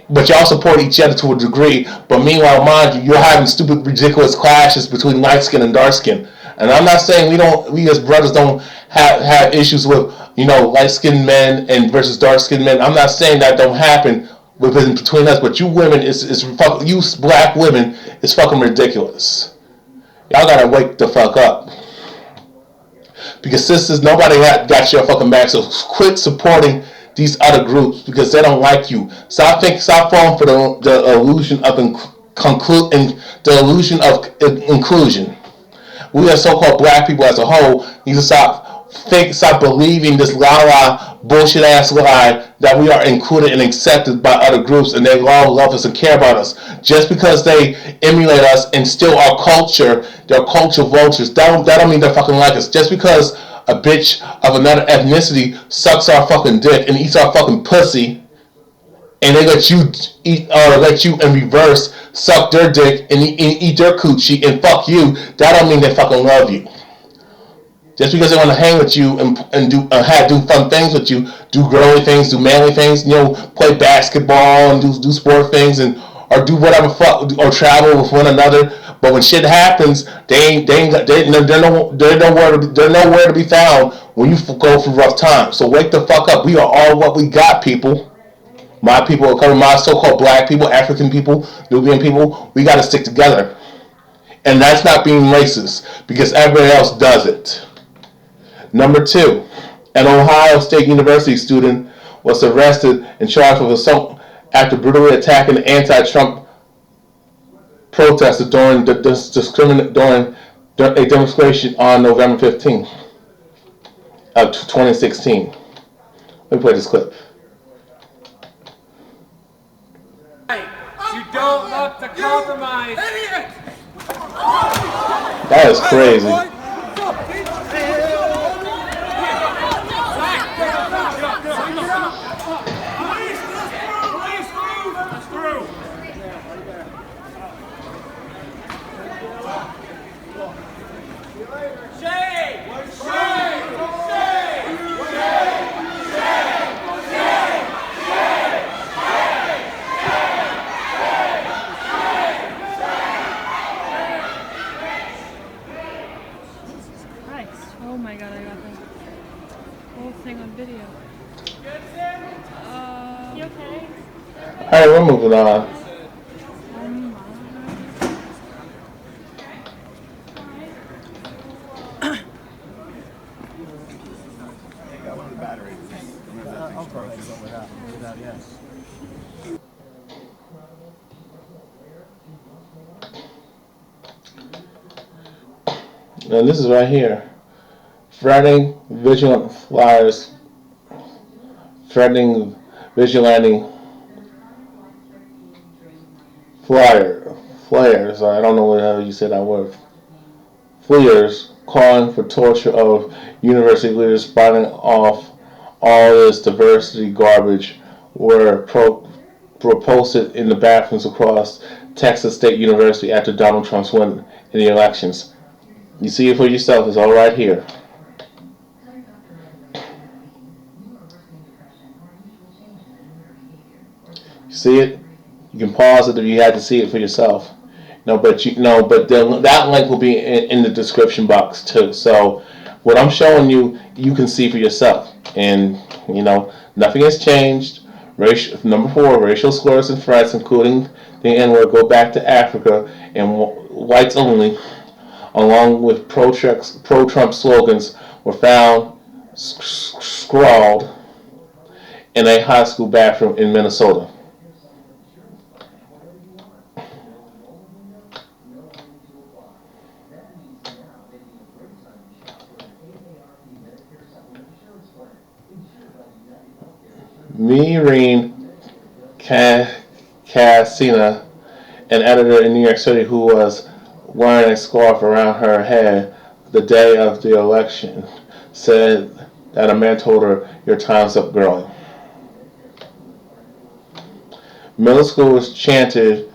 Speaker 1: But y'all support each other to a degree. But meanwhile, mind you, you're having stupid, ridiculous clashes between light skin and dark skin. And I'm not saying we as brothers don't have issues with, light skinned men and versus dark skinned men. I'm not saying that don't happen between us. But you women, you black women, is fucking ridiculous. Y'all gotta wake the fuck up. Because sisters, nobody got your fucking back. So quit supporting these other groups because they don't like you. Stop falling for the illusion of inclusion. We as so-called black people as a whole need to stop believing this la bullshit ass lie that we are included and accepted by other groups and they all love us and care about us. Just because they emulate us and steal our culture, they're culture vultures. That don't mean they fucking like us. Just because a bitch of another ethnicity sucks our fucking dick and eats our fucking pussy, and they let you eat, or let you in reverse suck their dick and eat their coochie and fuck you, that don't mean they fucking love you. Just because they want to hang with you and do fun things with you, do girly things, do manly things, play basketball and do sport things or do whatever fuck, or travel with one another. But when shit happens, they're nowhere to be found when you go through rough times. So wake the fuck up. We are all what we got, people. My people are coming. My so-called black people, African people, Nubian people. We got to stick together, and that's not being racist because everybody else does it. Number 2, an Ohio State University student was arrested and charged with assault after brutally attacking anti-Trump protesters during a demonstration on November 15th of 2016. Let me play this clip.
Speaker 9: You don't look to compromise.
Speaker 1: That is crazy.
Speaker 10: Oh my god, I got the whole thing on video. You okay?
Speaker 1: Alright, we're moving on. Now this is right here. Threatening vigilante flares. Threatening vigilante flares. I don't know how you say that word. Fleers calling for torture of university leaders, spouting off all this diversity garbage were posted in the bathrooms across Texas State University after Donald Trump's win in the elections. You see it for yourself. It's all right here. You see it? You can pause it if you had to see it for yourself. But that link will be in the description box too. So what I'm showing you, you can see for yourself. And nothing has changed. Number 4, racial slurs and threats, including the N-word, go back to Africa and whites only, along with pro-Trump slogans, were found scrawled in a high school bathroom in Minnesota. Maureen Cassina, an editor in New York City who was wearing a scarf around her head the day of the election, said that a man told her, "Your time's up, girl." Middle schoolers chanted,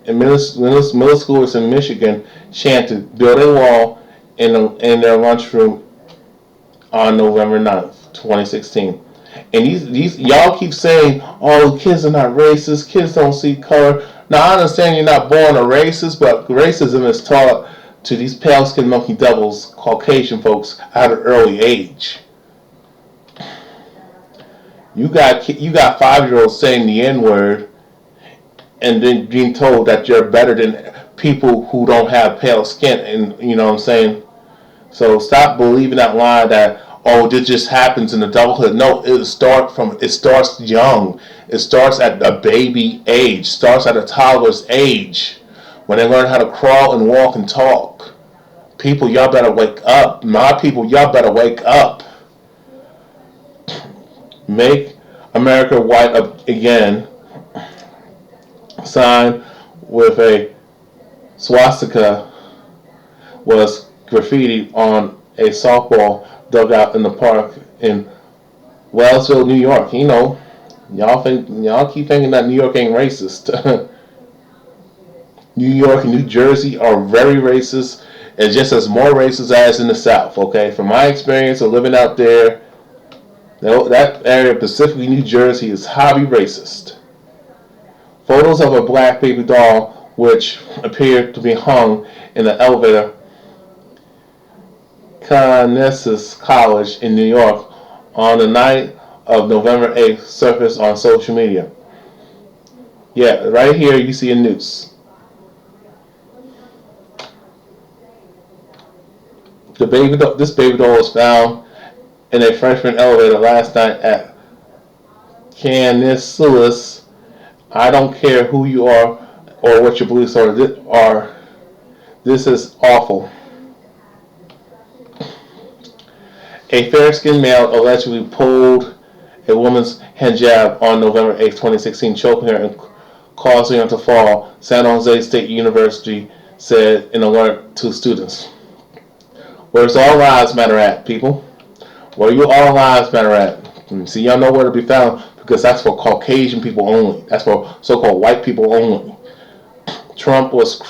Speaker 1: middle schoolers in Michigan chanted, "Build a wall" in their lunchroom on November 9th, 2016. And these y'all keep saying, "Oh, kids are not racist. Kids don't see color." Now I understand you're not born a racist, but racism is taught to these pale-skinned monkey devils, Caucasian folks, at an early age. You got 5-year-olds saying the N-word, and then being told that you're better than people who don't have pale skin, and you know what I'm saying. So stop believing that lie that, oh, this just happens in adulthood. No, it starts young. It starts at a baby age. Starts at a toddler's age, when they learn how to crawl and walk and talk. People, y'all better wake up. My people, y'all better wake up. Make America white again. Sign with a swastika was graffiti on a softball dugout in the park in Wellsville, New York. You know, y'all keep thinking that New York ain't racist. New York and New Jersey are very racist, and just as more racist as in the South. Okay, from my experience of living out there, that area, specifically New Jersey, is highly racist. Photos of a black baby doll, which appeared to be hung in the elevator Kansas College in New York on the night of November 8th, surfaced on social media. Yeah, right here you see a noose. This baby doll was found in a freshman elevator last night at Kansas. I don't care who you are or what your beliefs are. This is awful. A fair-skinned male allegedly pulled a woman's hijab on November 8, 2016, choking her and causing her to fall, San Jose State University said in alert to students. Where's all lives matter at, people? Where you all lives matter at? See, y'all know where to be found, because that's for Caucasian people only. That's for so-called white people only. Trump was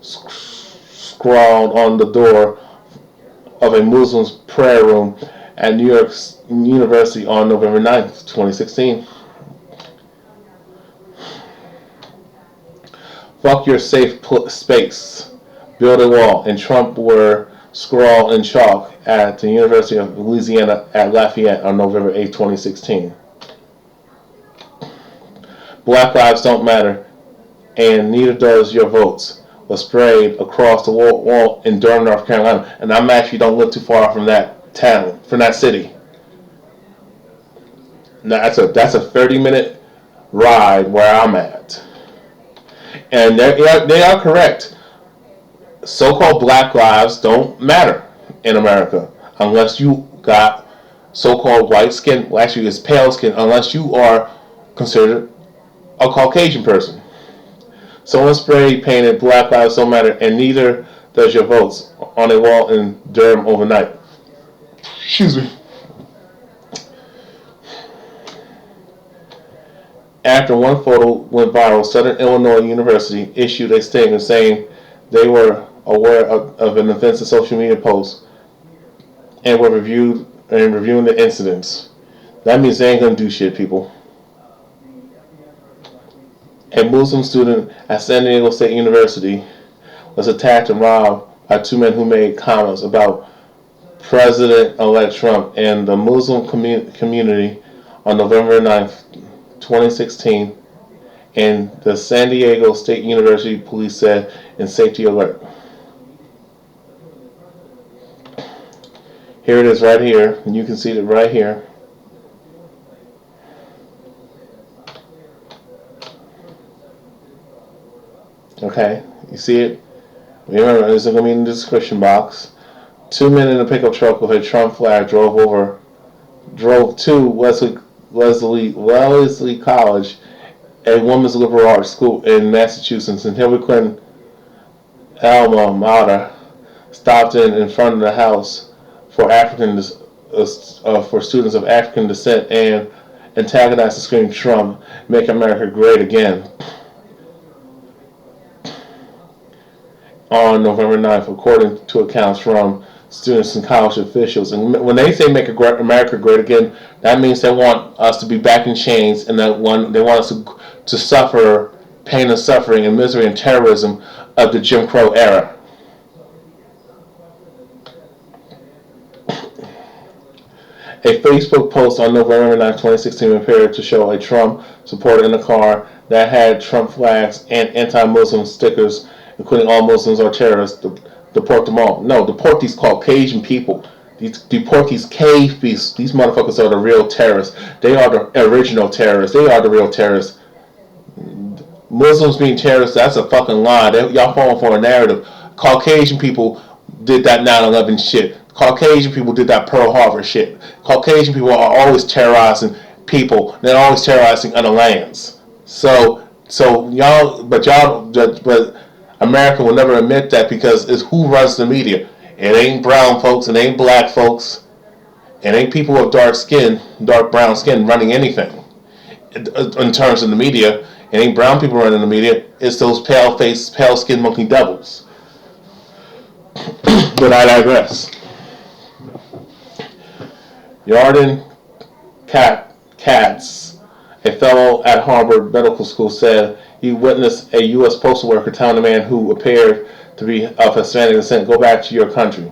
Speaker 1: scrawled on the door of a Muslim's prayer room at New York University on November 9th, 2016. Fuck your safe space. Build a wall. And Trump were scrawled in chalk at the University of Louisiana at Lafayette on November 8, 2016. Black lives don't matter, and neither does your votes, was sprayed across the wall in Durham, North Carolina. And I'm actually don't live too far from that town, from that city. Now that's a 30-minute ride where I'm at. And they are correct. So-called black lives don't matter in America unless you got so-called white skin. Well, actually, it's pale skin. Unless you are considered a Caucasian person. Someone spray painted "Black Lives Don't Matter," and neither does your votes on a wall in Durham overnight. Excuse me. After one photo went viral, Southern Illinois University issued a statement saying they were aware of an offensive social media post and were reviewing the incidents. That means they ain't gonna do shit, people. A Muslim student at San Diego State University was attacked and robbed by two men who made comments about President-elect Trump and the Muslim community on November 9th, 2016, and the San Diego State University police said in safety alert. Here it is right here, and you can see it right here. Okay, you see it? Remember, it's going to be in the description box. 2 men in a pickup truck with a Trump flag drove to Wellesley College, a women's liberal arts school in Massachusetts, and Hillary Clinton alma mater stopped in front of the house for for students of African descent and antagonized the scream Trump, "Make America Great Again" on November 9th, according to accounts from students and college officials. And when they say "Make America Great Again," that means they want us to be back in chains, and they want us to suffer pain and suffering and misery and terrorism of the Jim Crow era. A Facebook post on November 9, 2016 appeared to show a Trump supporter in a car that had Trump flags and anti-Muslim stickers, including "All Muslims are terrorists, deport them all." No, deport these Caucasian people. Deport these cave beasts. These motherfuckers are the real terrorists. They are the original terrorists. They are the real terrorists. Muslims being terrorists, that's a fucking lie. Y'all falling for a narrative. Caucasian people did that 9/11 shit. Caucasian people did that Pearl Harbor shit. Caucasian people are always terrorizing people. They're always terrorizing other lands. So but America will never admit that because it's who runs the media. It ain't brown folks. It ain't black folks. It ain't people with dark brown skin running anything. In terms of the media, it ain't brown people running the media. It's those pale skinned monkey devils. But I digress. Yarden Katz, a fellow at Harvard Medical School, said he witnessed a U.S. postal worker telling a man who appeared to be of Hispanic descent, "Go back to your country."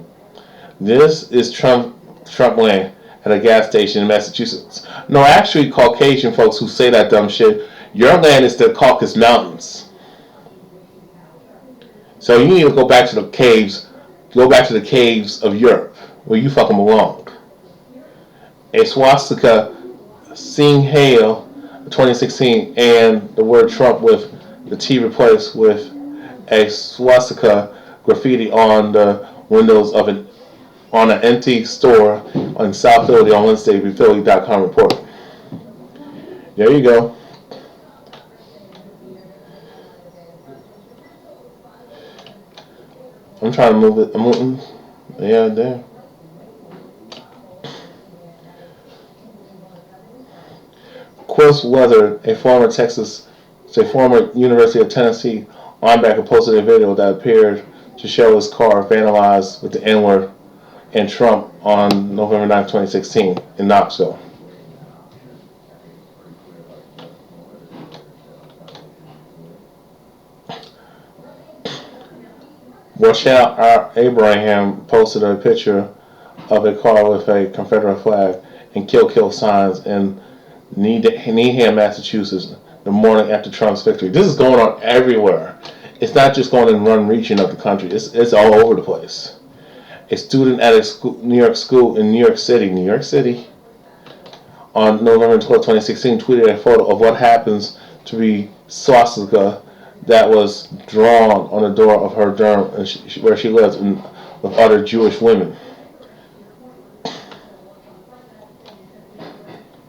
Speaker 1: This is Trump land at a gas station in Massachusetts. No, actually, Caucasian folks who say that dumb shit, your land is the Caucasus Mountains. So you need to go back to the caves. Go back to the caves of Europe, where you fucking belong. A swastika "Sing Hail" 2016 and the word Trump with the T replaced with a swastika graffiti on the windows of an empty store in South Philly on Wednesday, Philly.com reported. There you go. I'm trying to move it. I'm moving. Yeah, there. Chris Weather, a former University of Tennessee linebacker, posted a video that appeared to show his car vandalized with the N-word and Trump on November 9, 2016 in Knoxville. Rochelle Abraham posted a picture of a car with a Confederate flag and "Kill signs in Needham, Massachusetts, the morning after Trump's victory. This is going on everywhere. It's not just going in one region of the country. It's all over the place. A student at a New York school in New York City, on November 12, 2016, tweeted a photo of what happens to be swastika that was drawn on the door of her dorm where she lives with other Jewish women.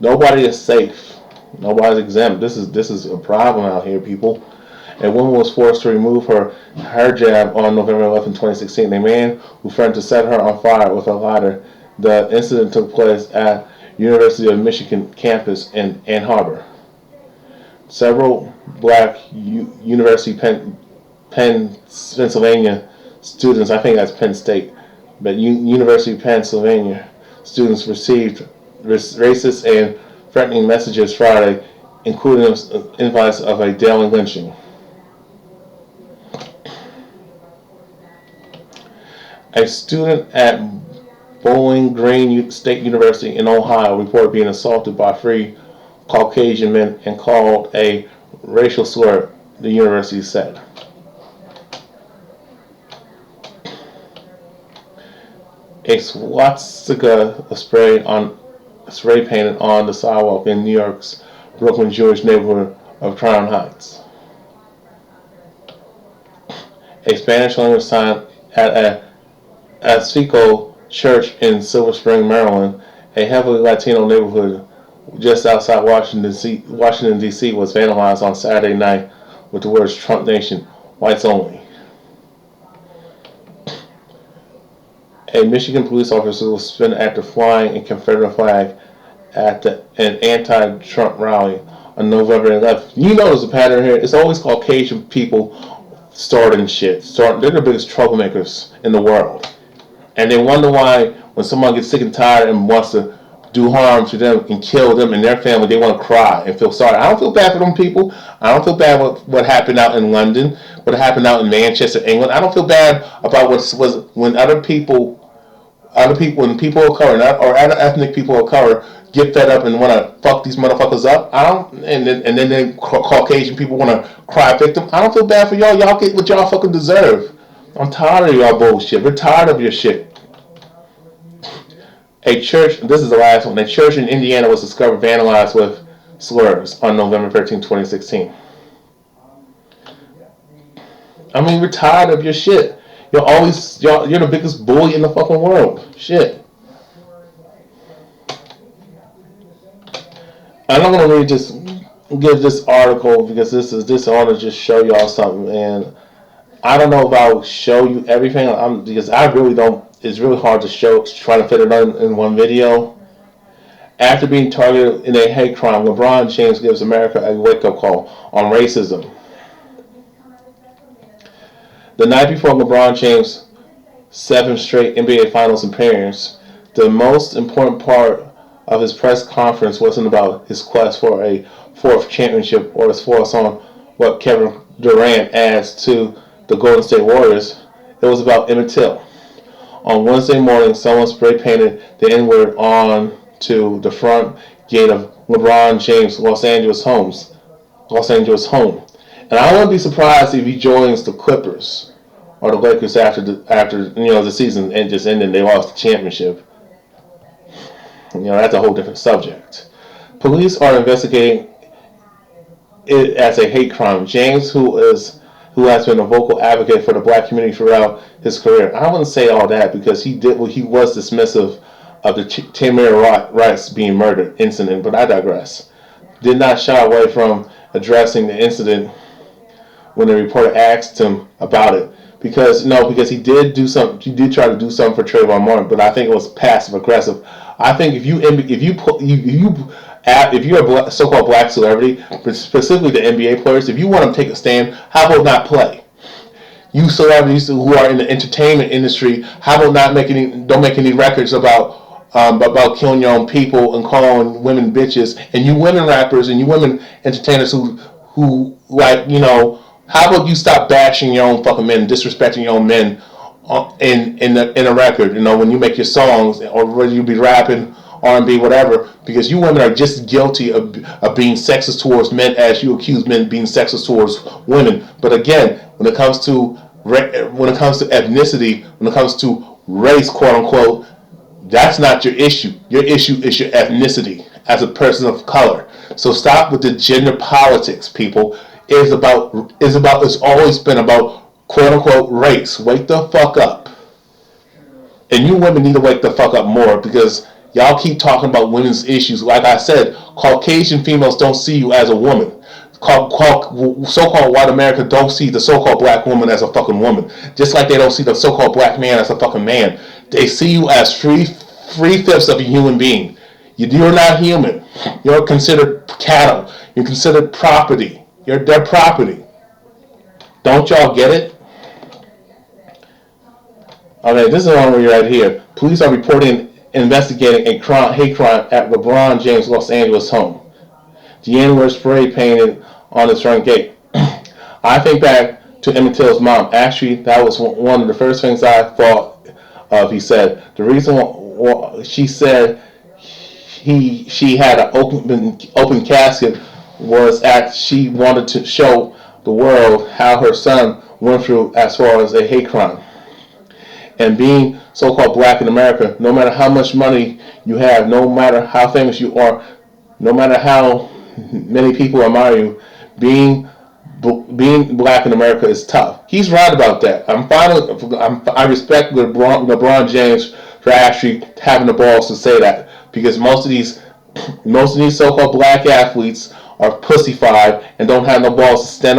Speaker 1: Nobody is safe. Nobody's exempt. This is a problem out here, people. A woman was forced to remove her hijab on November 11, 2016. A man who threatened to set her on fire with a lighter. The incident took place at University of Michigan campus in Ann Arbor. Several black University Pennsylvania students, I think that's Penn State, but University of Pennsylvania students received racist and threatening messages Friday, including invites of a daily lynching. A student at Bowling Green State University in Ohio reported being assaulted by 3 Caucasian men and called a racial slur, the university said. A swastika was spray painted on the sidewalk in New York's Brooklyn Jewish neighborhood of Crown Heights. a Spanish language sign at a Azteco church in Silver Spring, Maryland, a heavily Latino neighborhood just outside Washington, D.C., was vandalized on Saturday night with the words Trump Nation, whites only. A Michigan police officer was suspended after flying a Confederate flag at an anti-Trump rally on November 11th. You notice the pattern here. It's always Caucasian people starting shit. They're the biggest troublemakers in the world. And they wonder why when someone gets sick and tired and wants to do harm to them and kill them and their family, they want to cry and feel sorry. I don't feel bad for them people. I don't feel bad what happened out in London, what happened out in Manchester, England. I don't feel bad about when when people of color or other ethnic people of color get fed up and want to fuck these motherfuckers up. And then Caucasian people want to cry victim. I don't feel bad for y'all. Y'all get what y'all fucking deserve. I'm tired of y'all bullshit. We're tired of your shit. A church, this is the last one, a church in Indiana was discovered vandalized with slurs on November 13, 2016. I mean, we're tired of your shit. You're the biggest bully in the fucking world. Shit. I don't want to really just give this article because I want to just show y'all something, and I don't know if I'll show you everything because I really don't. It's really hard to try to fit it in one video. After being targeted in a hate crime, LeBron James gives America a wake-up call on racism. The night before LeBron James' 7th straight NBA Finals appearance, the most important part of his press conference wasn't about his quest for a 4th championship or his focus on what Kevin Durant adds to the Golden State Warriors. It was about Emmett Till. On Wednesday morning, someone spray painted the N-word on to the front gate of LeBron James' Los Angeles home. And I wouldn't be surprised if he joins the Clippers or the Lakers after the season just ended and they lost the championship. That's a whole different subject. Police are investigating it as a hate crime. James, who has been a vocal advocate for the black community throughout his career. I wouldn't say all that because he was dismissive of the Tamir Rice being murdered incident, but I digress. Did not shy away from addressing the incident when the reporter asked him about it. Because he did do something. He did try to do something for Trayvon Martin, but I think it was passive aggressive. I think if you're a so-called black celebrity, but specifically the NBA players, if you want to take a stand, how about not play? You celebrities who are in the entertainment industry, how about don't make any records about killing your own people and calling women bitches, and you women rappers and you women entertainers who how about you stop bashing your own fucking men, disrespecting your own men in a record, when you make your songs, or whether you be rapping, R&B, whatever, because you women are just guilty of being sexist towards men as you accuse men being sexist towards women. But again, when it comes to ethnicity, when it comes to race, quote unquote, that's not your issue. Your issue is your ethnicity as a person of color. So stop with the gender politics, people. It's always been about, quote unquote, race. Wake the fuck up. And you women need to wake the fuck up more because y'all keep talking about women's issues. Like I said, Caucasian females don't see you as a woman. So-called white America don't see the so-called black woman as a fucking woman. Just like they don't see the so-called black man as a fucking man. They see you as three-fifths of a human being. You're not human. You're considered cattle. You're considered property. You're their property. Don't y'all get it? Okay, this is one right here. Police are investigating a hate crime at LeBron James' Los Angeles home. The N-word spray painted on his front gate. I think back to Emmett Till's mom. Actually, that was one of the first things I thought of. He said the reason why she said she had an open casket was that she wanted to show the world how her son went through as far as a hate crime. And being so-called black in America, no matter how much money you have, no matter how famous you are, no matter how many people admire you, being being black in America is tough. He's right about that. I respect LeBron James for actually having the balls to say that, because most of these so-called black athletes are pussyfied and don't have no balls to stand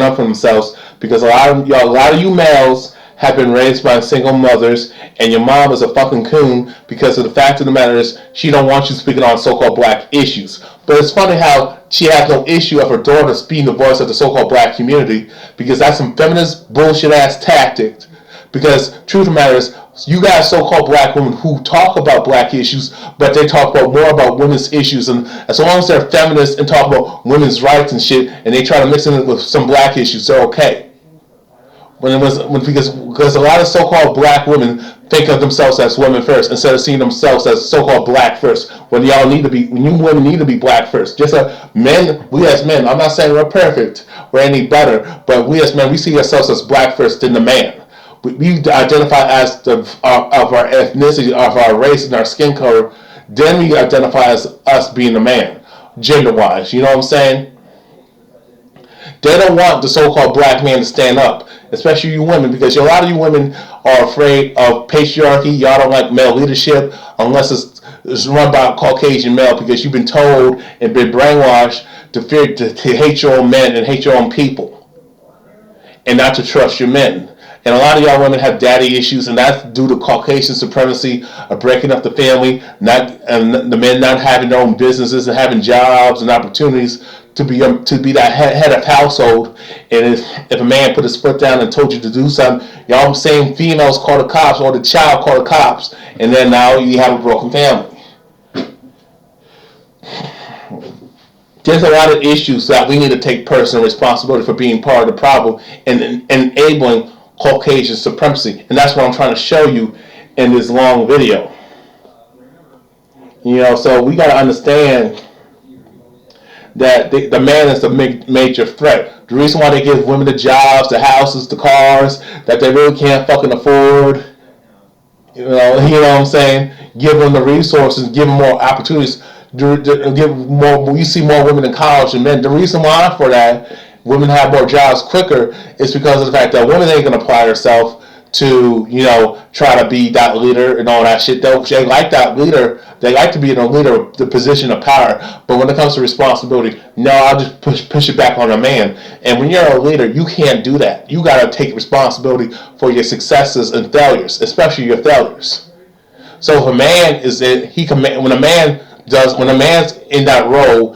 Speaker 1: up for themselves, because a lot of you males have been raised by single mothers, and your mom is a fucking coon, because of the fact of the matter is she don't want you speaking on so-called black issues. But it's funny how she has no issue of her daughter speaking the voice of the so-called black community, because that's some feminist bullshit ass tactic. Because truth of the matter is, you got so-called black women who talk about black issues, but they talk about more about women's issues, and as long as they're feminists and talk about women's rights and shit, and they try to mix it with some black issues, they're okay. Because a lot of so-called black women think of themselves as women first instead of seeing themselves as so-called black first. When you women need to be black first. Just we as men, I'm not saying we're perfect or any better, but we as men, we see ourselves as black first than the man. We identify as of our ethnicity, of our race and our skin color. Then we identify as us being the man, gender-wise. You know what I'm saying? They don't want the so-called black man to stand up, especially you women, because a lot of you women are afraid of patriarchy. Y'all don't like male leadership unless it's run by a Caucasian male, because you've been told and been brainwashed to hate your own men and hate your own people and not to trust your men. And a lot of y'all women have daddy issues, and that's due to Caucasian supremacy, of breaking up the family, and the men not having their own businesses and having jobs and opportunities to be that head of household. And if a man put his foot down and told you to do something, y'all saying females call the cops or the child call the cops, and then now you have a broken family. There's a lot of issues that we need to take personal responsibility for being part of the problem and enabling Caucasian supremacy, and that's what I'm trying to show you in this long video. So we got to understand that the man is the major threat. The reason why they give women the jobs, the houses, the cars that they really can't fucking afford, you know what I'm saying? Give them the resources, give them more opportunities, give more. You see more women in college than men. The reason why for that, women have more jobs quicker, is because of the fact that women ain't gonna apply herself to try to be that leader and all that shit. They like that leader. They like to be in the position of power. But when it comes to responsibility, no, I'll just push it back on a man. And when you're a leader, you can't do that. You gotta take responsibility for your successes and failures, especially your failures. So if a man when a man's in that role,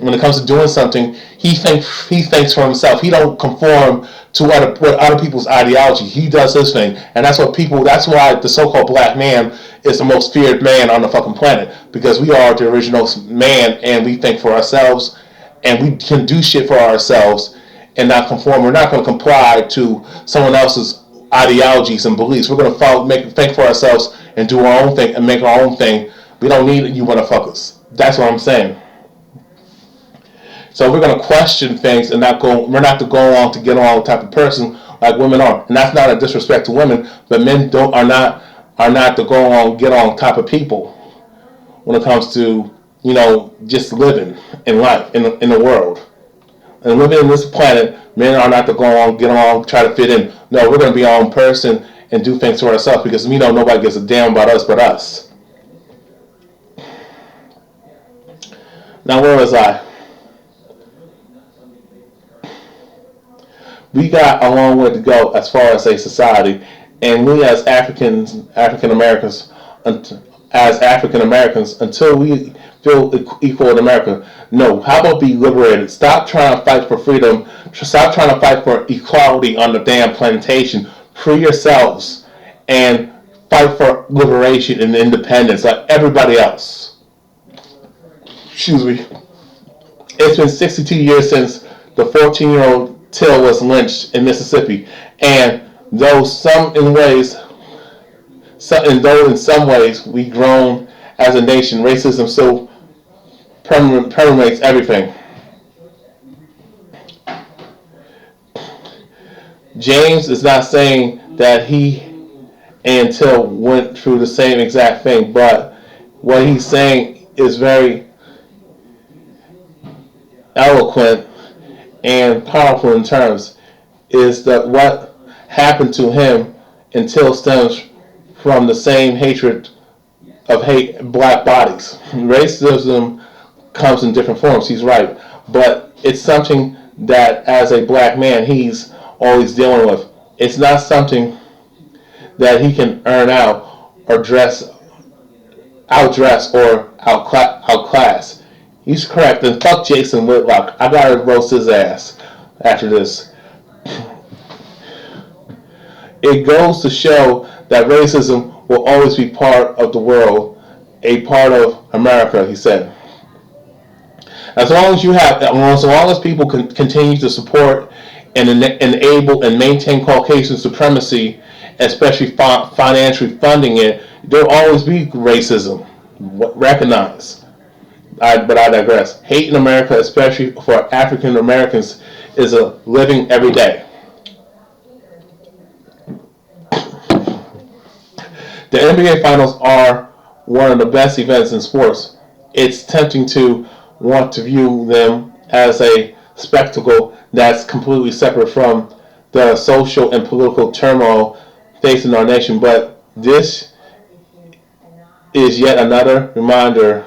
Speaker 1: when it comes to doing something, he thinks for himself. He don't conform to what other people's ideology. He does his thing, and that's why the so-called black man is the most feared man on the fucking planet, because we are the original man, and we think for ourselves, and we can do shit for ourselves and not conform. We're not going to comply to someone else's ideologies and beliefs. We're going to think for ourselves and do our own thing and make our own thing. We don't need you motherfuckers. That's what I'm saying. So we're going to question things and we're not to go along to get along type of person like women are. And that's not a disrespect to women, but men are not to go along, get along type of people when it comes to, just living in life, in the world. And living in this planet, men are not to go along, get along, try to fit in. No, we're going to be our own person and do things for ourselves, because we know nobody gives a damn about us but us. Now, where was I? We got a long way to go as far as a society, and we as African Americans, until we feel equal in America, no. How about be liberated? Stop trying to fight for freedom. Stop trying to fight for equality on the damn plantation. Free yourselves and fight for liberation and independence like everybody else. Excuse me. It's been 62 years since the 14-year-old Till was lynched in Mississippi, and though in some ways we've grown as a nation, racism still permeates everything. James is not saying that he and Till went through the same exact thing, but what he's saying is very eloquent and powerful in terms is that what happened to him until stems from the same hatred of hate black bodies. Racism comes in different forms, he's right, but it's something that as a black man he's always dealing with. It's not something that he can earn out or outdress or outclass. He's correct. And fuck Jason Whitlock. I gotta roast his ass after this. It goes to show that racism will always be part of the world, a part of America, he said. As long as people continue to support and enable and maintain Caucasian supremacy, especially financially funding it, there'll always be racism. Recognize. But I digress. Hate in America, especially for African Americans, is a living every day. The NBA Finals are one of the best events in sports. It's tempting to want to view them as a spectacle that's completely separate from the social and political turmoil facing our nation, but this is yet another reminder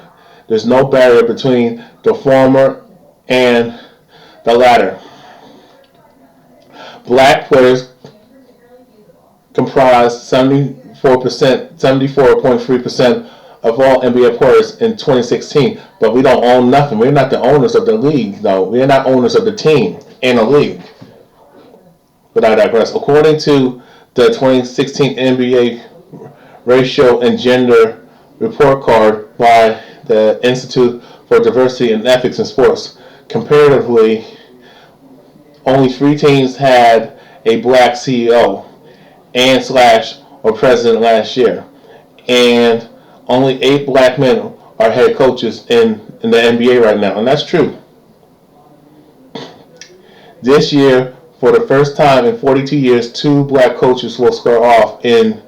Speaker 1: there's no barrier between the former and the latter. Black players comprised 74.3% of all NBA players in 2016, but we don't own nothing. We're not the owners of the league, though. We're not owners of the team in the league. But I digress. According to the 2016 NBA Racial and Gender Report Card by the Institute for Diversity and Ethics in Sports, comparatively, only 3 teams had a black CEO and / or president last year, and only 8 black men are head coaches in the NBA right now, and that's true. This year, for the first time in 42 years, 2 black coaches will square off in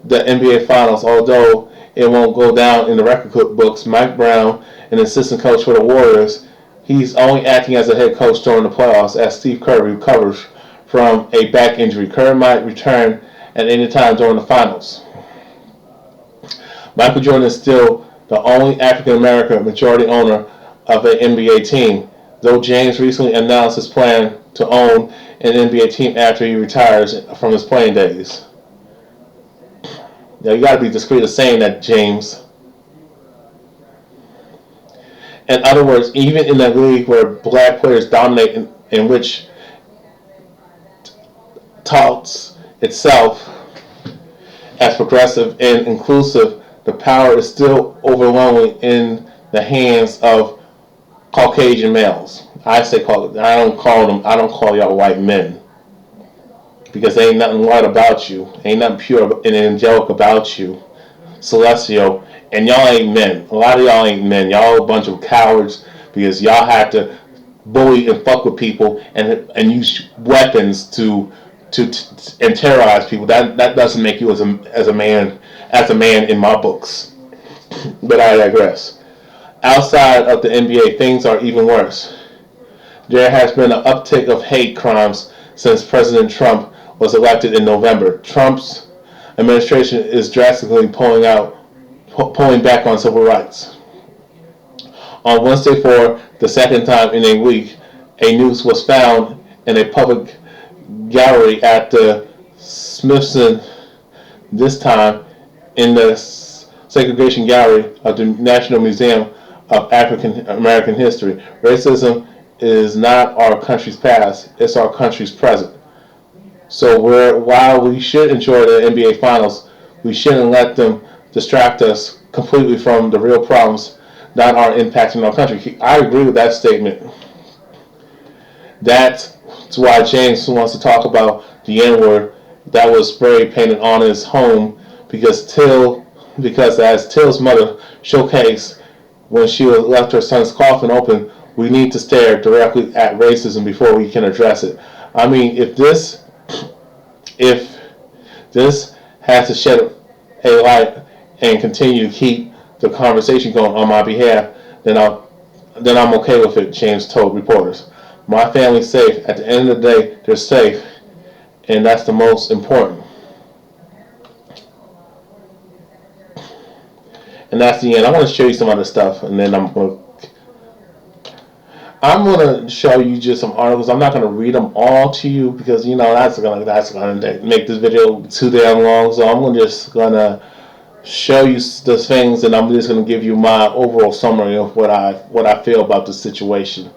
Speaker 1: the NBA Finals, although it won't go down in the record books. Mike Brown, an assistant coach for the Warriors, he's only acting as a head coach during the playoffs as Steve Kerr recovers from a back injury. Kerr might return at any time during the finals. Michael Jordan is still the only African American majority owner of an NBA team, though James recently announced his plan to own an NBA team after he retires from his playing days. Now you got to be discreet of saying that, James. In other words, even in a league where black players dominate, in which touts itself as progressive and inclusive, the power is still overwhelming in the hands of Caucasian males. I don't call y'all white men, because there ain't nothing white about you, ain't nothing pure and angelic about you, celestial, and y'all ain't men. A lot of y'all ain't men. Y'all a bunch of cowards because y'all had to bully and fuck with people and use weapons to and terrorize people. That doesn't make you as a man in my books. But I digress. Outside of the NBA, things are even worse. There has been an uptick of hate crimes since President Trump was elected in November. Trump's administration is drastically pulling back on civil rights. On Wednesday, for the second time in a week, a noose was found in a public gallery at the Smithsonian, this time in the Segregation Gallery of the National Museum of African American History. Racism is not our country's past, it's our country's present. So while we should enjoy the NBA Finals, we shouldn't let them distract us completely from the real problems that are impacting our country. I agree with that statement. That's why James wants to talk about the N-word that was spray painted on his home, because as Till's mother showcased when she left her son's coffin open, we need to stare directly at racism before we can address it. I mean, if this has to shed a light and continue to keep the conversation going on my behalf, then I'm okay with it, James told reporters. My family's safe. At the end of the day, they're safe, and that's the most important. And that's the end. I want to show you some other stuff, and then I'm gonna show you just some articles. I'm not gonna read them all to you because that's gonna make this video too damn long. So I'm just gonna show you the things, and I'm just gonna give you my overall summary of what I feel about the situation.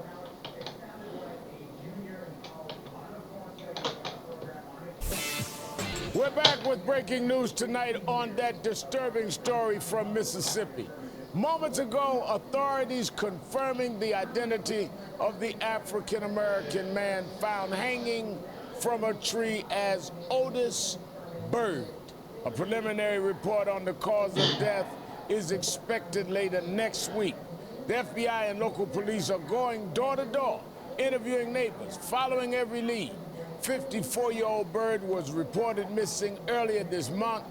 Speaker 11: We're back with breaking news tonight on that disturbing story from Mississippi. Moments ago, authorities confirming the identity of the African-American man found hanging from a tree as Otis Byrd. A preliminary report on the cause of death is expected later next week. The FBI and local police are going door to door, interviewing neighbors, following every lead. 54-year-old Byrd was reported missing earlier this month.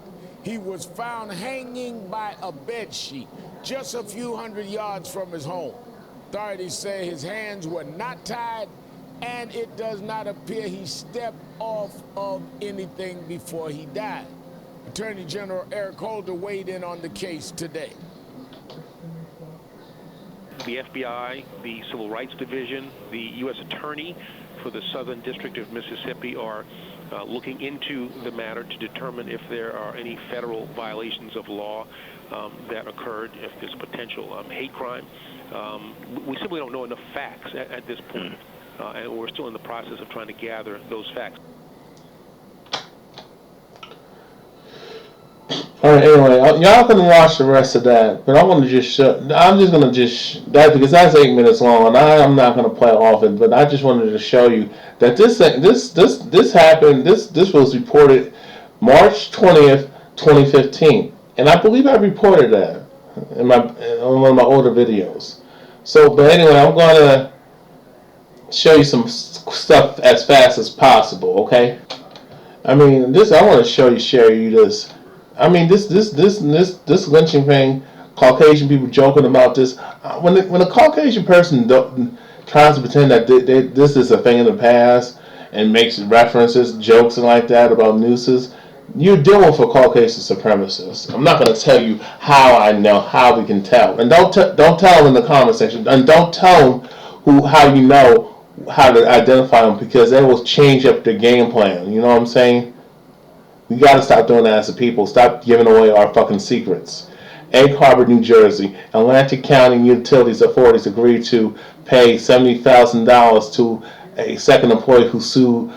Speaker 11: He was found hanging by a bedsheet just a few hundred yards from his home. Authorities say his hands were not tied, and it does not appear he stepped off of anything before he died. Attorney General Eric Holder weighed in on the case today.
Speaker 12: The FBI, the Civil Rights Division, the U.S. Attorney for the Southern District of Mississippi are looking into the matter to determine if there are any federal violations of law that occurred, if there's potential hate crime. We simply don't know enough facts at this point, and we're still in the process of trying to gather those facts.
Speaker 1: Alright, anyway, y'all can watch the rest of that, but I want to just show, I'm just going to just, that because that's 8 minutes long, and I'm not going to play off it, but I just wanted to show you that this happened, this was reported March 20th, 2015, and I believe I reported that on one of my older videos. So, but anyway, I'm going to show you some stuff as fast as possible, okay? I mean, I want to share you this. I mean, this lynching thing, Caucasian people joking about this. When a Caucasian person tries to pretend that this is a thing in the past and makes references, jokes, and like that about nooses, you're dealing with a Caucasian supremacist. I'm not going to tell you how I know, how we can tell, and don't tell them in the comment section, and don't tell them how you know how to identify them, because they will change up their game plan. You know what I'm saying? We gotta stop doing that as a people. Stop giving away our fucking secrets. Egg Harbor, New Jersey. Atlantic County Utilities Authorities agreed to pay $70,000 to a second employee who sued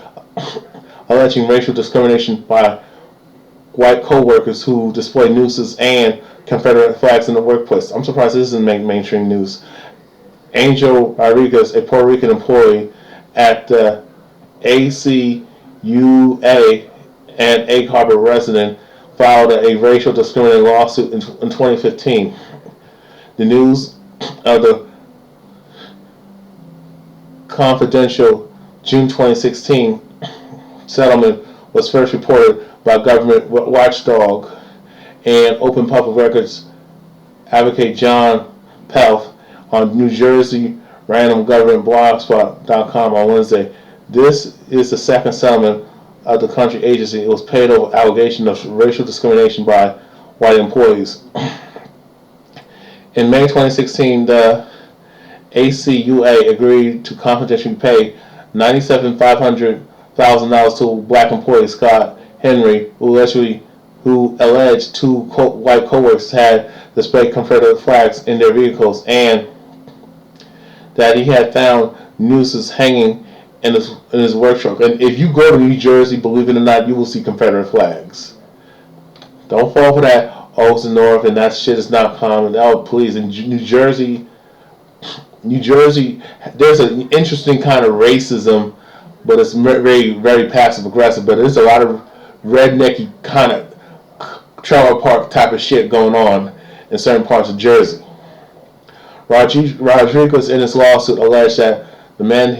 Speaker 1: alleging racial discrimination by white co-workers who display nooses and Confederate flags in the workplace. I'm surprised this isn't mainstream news. Angel Rodriguez, a Puerto Rican employee at the ACUA and Egg Harbor resident, filed a racial discrimination lawsuit in 2015. The news of the confidential June 2016 settlement was first reported by government watchdog and Open Public Records advocate John Pelth on New Jersey Random Government Blogspot.com on Wednesday. This is the second settlement of the country agency. It was paid over allegation of racial discrimination by white employees. In May 2016, the ACUA agreed to confidentially pay $97,500,000 to black employee Scott Henry, who alleged two white co-workers had displayed Confederate flags in their vehicles, and that he had found nooses hanging in his workshop. And if you go to New Jersey, believe it or not, you will see Confederate flags. Don't fall for that. Oh, it's the North and that shit is not common. Oh, please. In New Jersey, there's an interesting kind of racism, but it's very, very passive aggressive. But there's a lot of rednecky kind of trailer park type of shit going on in certain parts of Jersey. Rodriguez in his lawsuit alleged that the man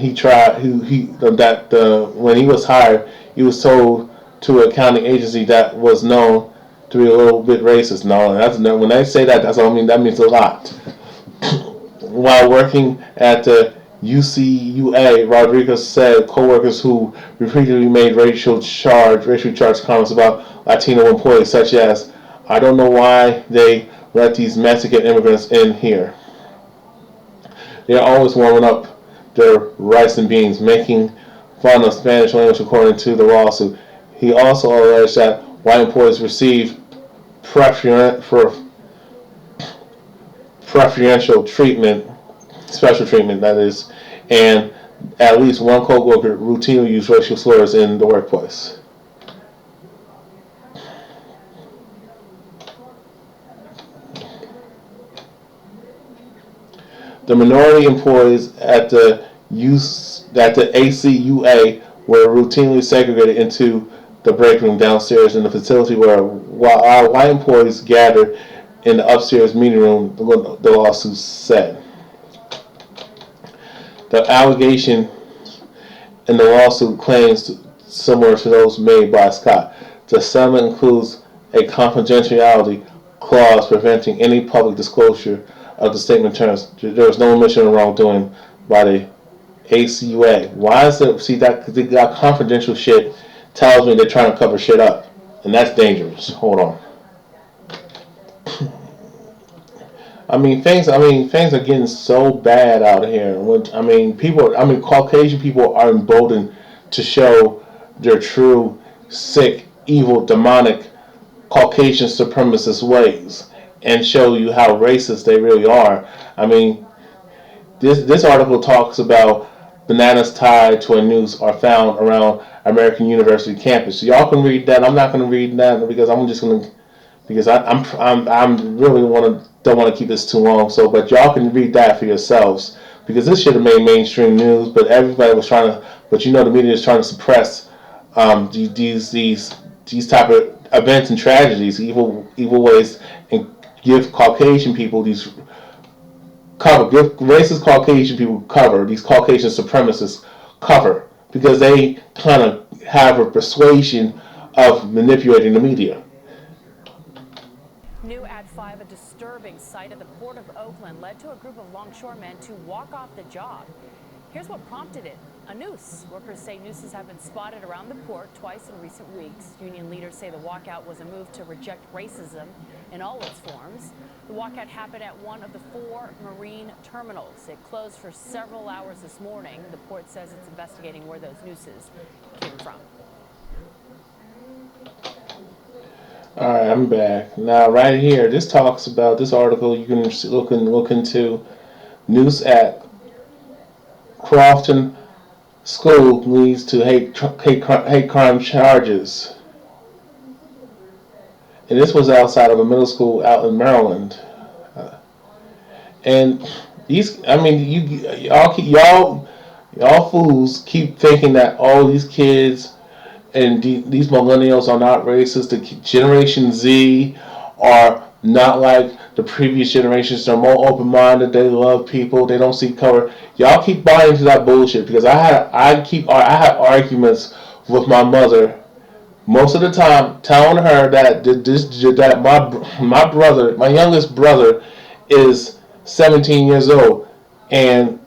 Speaker 1: when he was hired, he was told to a county agency that was known to be a little bit racist. No, when they say that, that's all I mean. That means a lot. While working at the UCUA, Rodriguez said co-workers who repeatedly made racially charged comments about Latino employees, such as, "I don't know why they let these Mexican immigrants in here. They're always warming up their rice and beans," making fun of Spanish language according to the lawsuit. He also alleged that white employees receive preferential treatment, special treatment that is, and at least one co-worker routinely used racial slurs in the workplace. The minority employees at the ACUA were routinely segregated into the break room downstairs in the facility while our white employees gathered in the upstairs meeting room, the lawsuit said. The allegation in the lawsuit claims similar to those made by Scott. The settlement includes a confidentiality clause preventing any public disclosure of the statement terms. There was no admission of wrongdoing by the ACUA. Why is it? See, that they got confidential shit tells me they're trying to cover shit up, and that's dangerous. Hold on. Things are getting so bad out here. Caucasian people are emboldened to show their true, sick, evil, demonic, Caucasian supremacist ways and show you how racist they really are. This article talks about bananas tied to a noose are found around American University campus. So y'all can read that. I'm not going to read that because I'm really don't want to keep this too long. So, but y'all can read that for yourselves because this should have made mainstream news. But everybody was trying to. But the media is trying to suppress these type of events and tragedies, evil ways, and give Caucasian people give racist Caucasian people cover, these Caucasian supremacists cover, because they kind of have a persuasion of manipulating the media.
Speaker 13: New at 5, a disturbing sight at the Port of Oakland led to a group of longshoremen to walk off the job. Here's what prompted it: a noose. Workers say nooses have been spotted around the port twice in recent weeks. Union leaders say the walkout was a move to reject racism in all its forms. The walkout happened at one of the 4 marine terminals. It closed for several hours this morning. The port says it's investigating where those nooses came from.
Speaker 1: All right, I'm back. Now, right here, this talks about this article. You can look into noose at Crofton School leads to hate crime charges. And this was outside of a middle school out in Maryland. And y'all fools keep thinking that all these kids and these millennials are not racist. The Generation Z are not like the previous generations. They're more open-minded. They love people. They don't see color. Y'all keep buying into that bullshit because I had arguments with my mother most of the time, telling her that my brother, my youngest brother, is 17 years old, and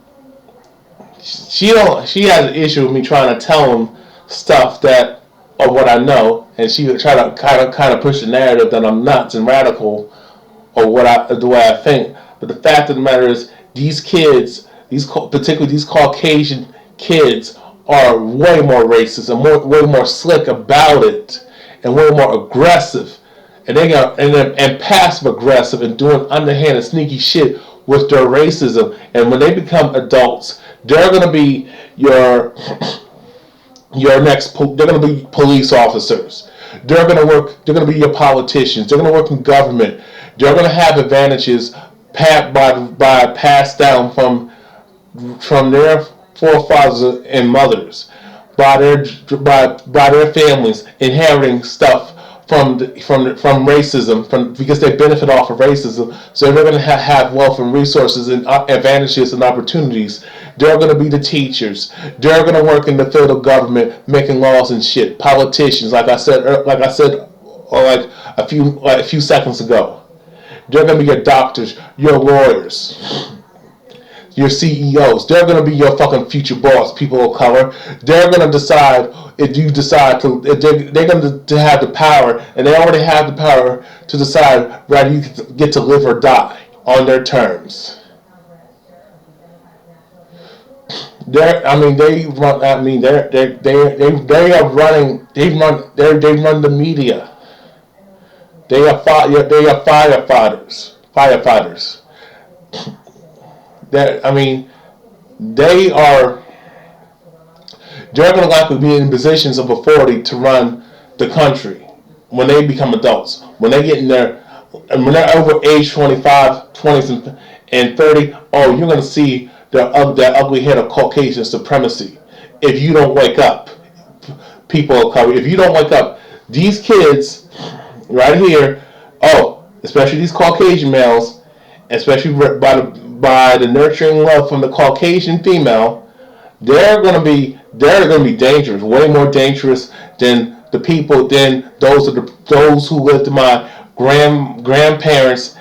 Speaker 1: she has an issue with me trying to tell him stuff of what I know, and she would try to kind of push the narrative that I'm nuts and radical, or the way I think. But the fact of the matter is, these kids, particularly these Caucasian kids, are way more racist and way more slick about it, and way more aggressive, and and passive aggressive and doing underhanded, sneaky shit with their racism. And when they become adults, they're gonna be your next. They're gonna be police officers. They're gonna be your politicians. They're gonna work in government. They're gonna have advantages passed down from their forefathers and mothers, by their families, inheriting stuff from racism, because they benefit off of racism. So they're going to have wealth and resources and advantages and opportunities. They're going to be the teachers. They're going to work in the field of government, making laws and shit. Politicians, like I said, a few seconds ago. They're going to be your doctors, your lawyers. your CEOs. They're going to be your fucking future boss, people of color. They're going to decide if you decide to, if they're going to have the power, and they already have the power to decide whether you get to live or die on their terms. They run the media. They are firefighters. They are. They're going to likely be in positions of authority to run the country when they become adults. When they get in there, and when they're over age 25, 20s, and 30, oh, you're going to see that ugly head of Caucasian supremacy. If you don't wake up, people of color, if you don't wake up, these kids right here, especially these Caucasian males, especially by the nurturing love from the Caucasian female, they're gonna be dangerous, way more dangerous than those who lived in my grandparents'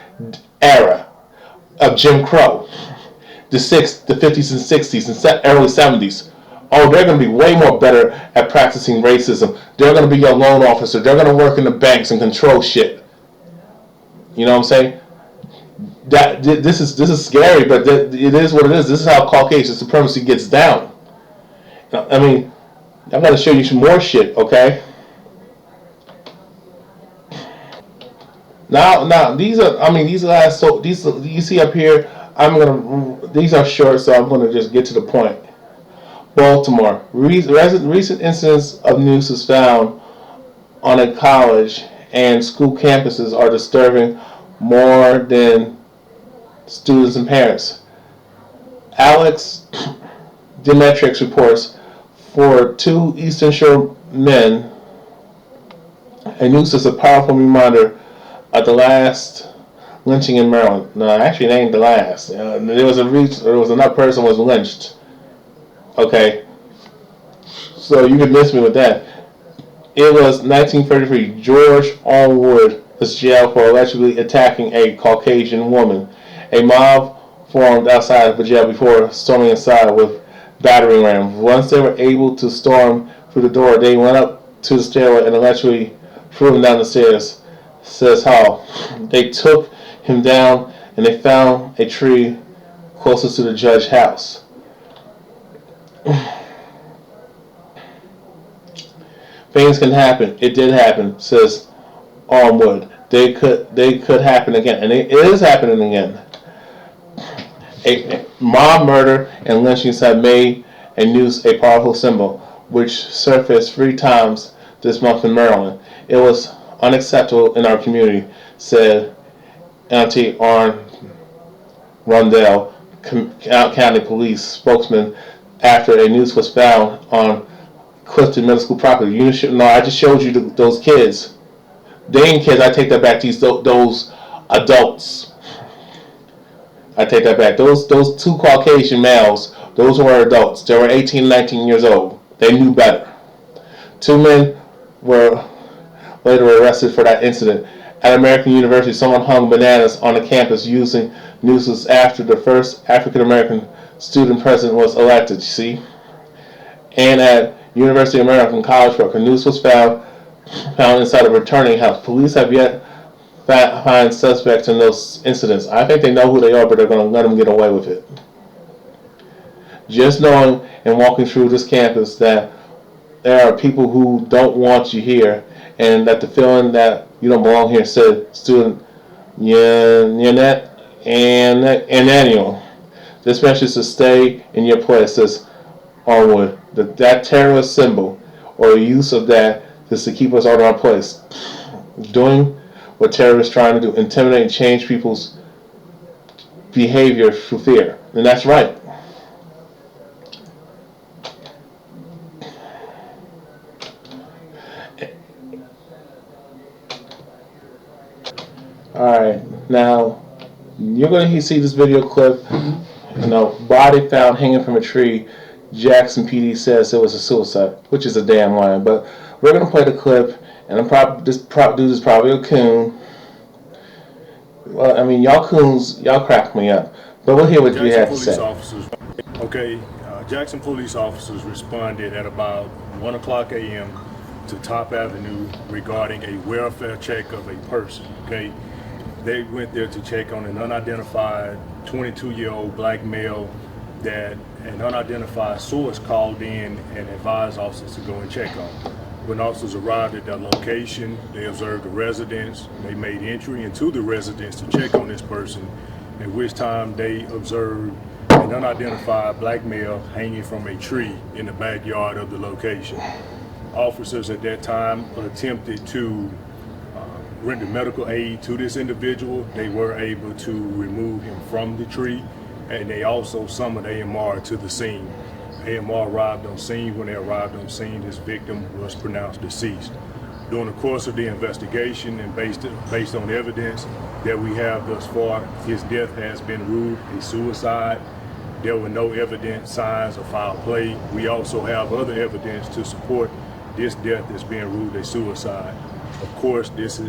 Speaker 1: era of Jim Crow, the 50s and 60s and early 70s. Oh, they're going to be way more better at practicing racism. They're going to be your loan officer. They're going to work in the banks and control shit. You know what I'm saying? This is scary, but it is what it is. This is how Caucasian supremacy gets down. I mean, I'm going to show you some more shit, okay? Now, these you see up here. These are short, so I'm gonna just get to the point. Baltimore. Recent incidents of nooses found on a college and school campuses are disturbing more than students and parents. Alex Demetrix reports for 2 Eastern Shore men, a noose is a powerful reminder of the last lynching in Maryland. No, actually, it ain't the last. There was another person was lynched. Okay, so you can miss me with that. It was 1933. George Allwood was jailed for allegedly attacking a Caucasian woman. A mob formed outside of the jail before storming inside with battering rams. Once they were able to storm through the door, they went up to the stairway and allegedly threw him down the stairs, says Hall. They took him down and they found a tree closest to the judge's house. Things can happen. It did happen, says Armwood. They could happen again, and it is happening again. A mob murder and lynchings have made a noose a powerful symbol, which surfaced 3 times this month in Maryland. It was unacceptable in our community, said Auntie Arn Rundell, County Police spokesman, after a noose was found on Clifton Middle School property. I just showed you those kids. They ain't kids. I take that back. Those adults. I take that back. Those 2 Caucasian males, those were adults. They were 18, 19 years old. They knew better. 2 men were later arrested for that incident. At American University, someone hung bananas on the campus using nooses after the first African American student president was elected. See? And at University of Maryland College Park, a noose was found inside a returning house. Police have yet find suspects in those incidents. I think they know who they are, but they're going to let them get away with it. Just knowing and walking through this campus that there are people who don't want you here, and that the feeling that you don't belong here, said student Yanette and Daniel. This message to stay in your place, says Arnwood. That terrorist symbol, or the use of that, is to keep us out of our place. Doing what terrorists trying to do, intimidate and change people's behavior through fear. And that's right. Alright, now you're going to see this video clip. Body found hanging from a tree. Jackson PD says it was a suicide, which is a damn lie. But we're going to play the clip, and this dude is probably a coon. Well, I mean, y'all coons, y'all crack me up. But we'll hear what you have to say.
Speaker 3: Jackson police officers responded at about 1 o'clock a.m. to Top Avenue regarding a welfare check of a person, okay? They went there to check on an unidentified 22-year-old black male that an unidentified source called in and advised officers to go and check on. When officers arrived at that location, they observed the residence. They made entry into the residence to check on this person, at which time they observed an unidentified black male hanging from a tree in the backyard of the location. Officers at that time attempted to render medical aid to this individual. They were able to remove him from the tree, and they also summoned AMR to the scene. AMR arrived on scene. When they arrived on scene, this victim was pronounced deceased. During the course of the investigation and based on evidence that we have thus far, his death has been ruled a suicide. There were no evidence, signs of foul play. We also have other evidence to support this death that's being ruled a suicide. Of course, this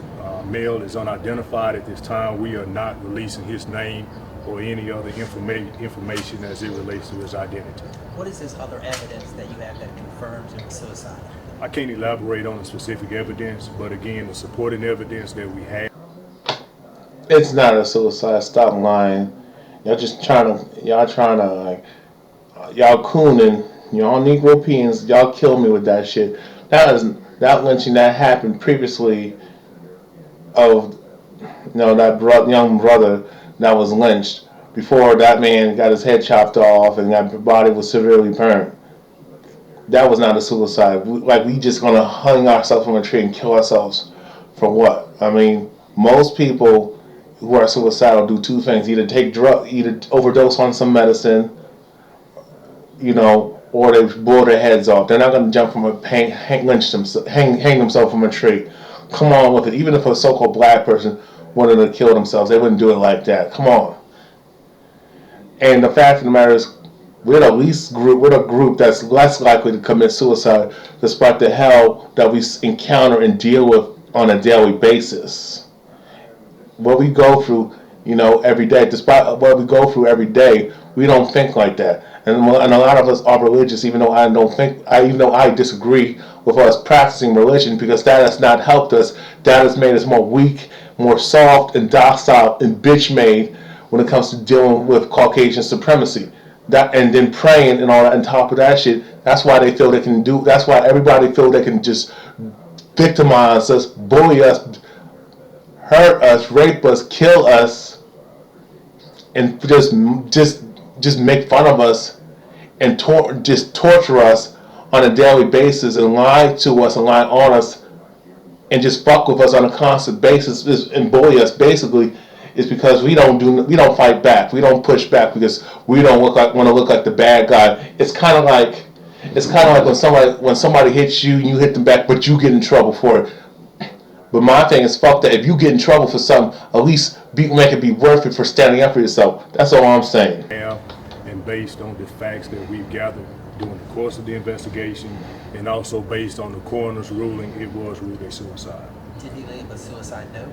Speaker 3: male is unidentified at this time. We are not releasing his name or any other information as it relates to his identity.
Speaker 14: What is this other evidence that you have that confirms it was suicide?
Speaker 3: I can't elaborate on the specific evidence, but again, the supporting evidence that we have.
Speaker 1: It's not a suicide. Stop lying. Y'all trying to like, y'all cooning. Y'all Negro peons. Y'all kill me with that shit. That lynching that happened previously of, that young brother that was lynched before that man got his head chopped off and that body was severely burned. That was not a suicide. We just gonna hang ourselves from a tree and kill ourselves for what? I mean, most people who are suicidal do two things: either either overdose on some medicine, or they blow their heads off. They're not gonna jump from a hang themselves from a tree. Come on with it. Even if a so-called black person wanted to kill themselves, they wouldn't do it like that. Come on. And the fact of the matter is, we're the group that's less likely to commit suicide, despite the hell that we encounter and deal with on a daily basis. What we go through, every day, despite what we go through every day, we don't think like that. And a lot of us are religious, even though I disagree with us practicing religion, because that has not helped us. That has made us more weak, more soft and docile and bitch-made when it comes to dealing with Caucasian supremacy. And then praying and all that on top of that shit. That's why they feel they can do. That's why everybody feel they can just victimize us, bully us, hurt us, rape us, kill us, and just make fun of us and just torture us on a daily basis and lie to us and lie on us and just fuck with us on a constant basis and bully us. Basically, is because we don't fight back. We don't push back because we don't want to look like the bad guy. It's kind of like when somebody hits you and you hit them back, but you get in trouble for it. But my thing is, fuck that. If you get in trouble for something, at least make it be worth it for standing up for yourself. That's all I'm saying.
Speaker 3: And based on the facts that we've gathered during the course of the investigation, and also based on the coroner's ruling, it was ruled a suicide.
Speaker 14: Did he leave a suicide note?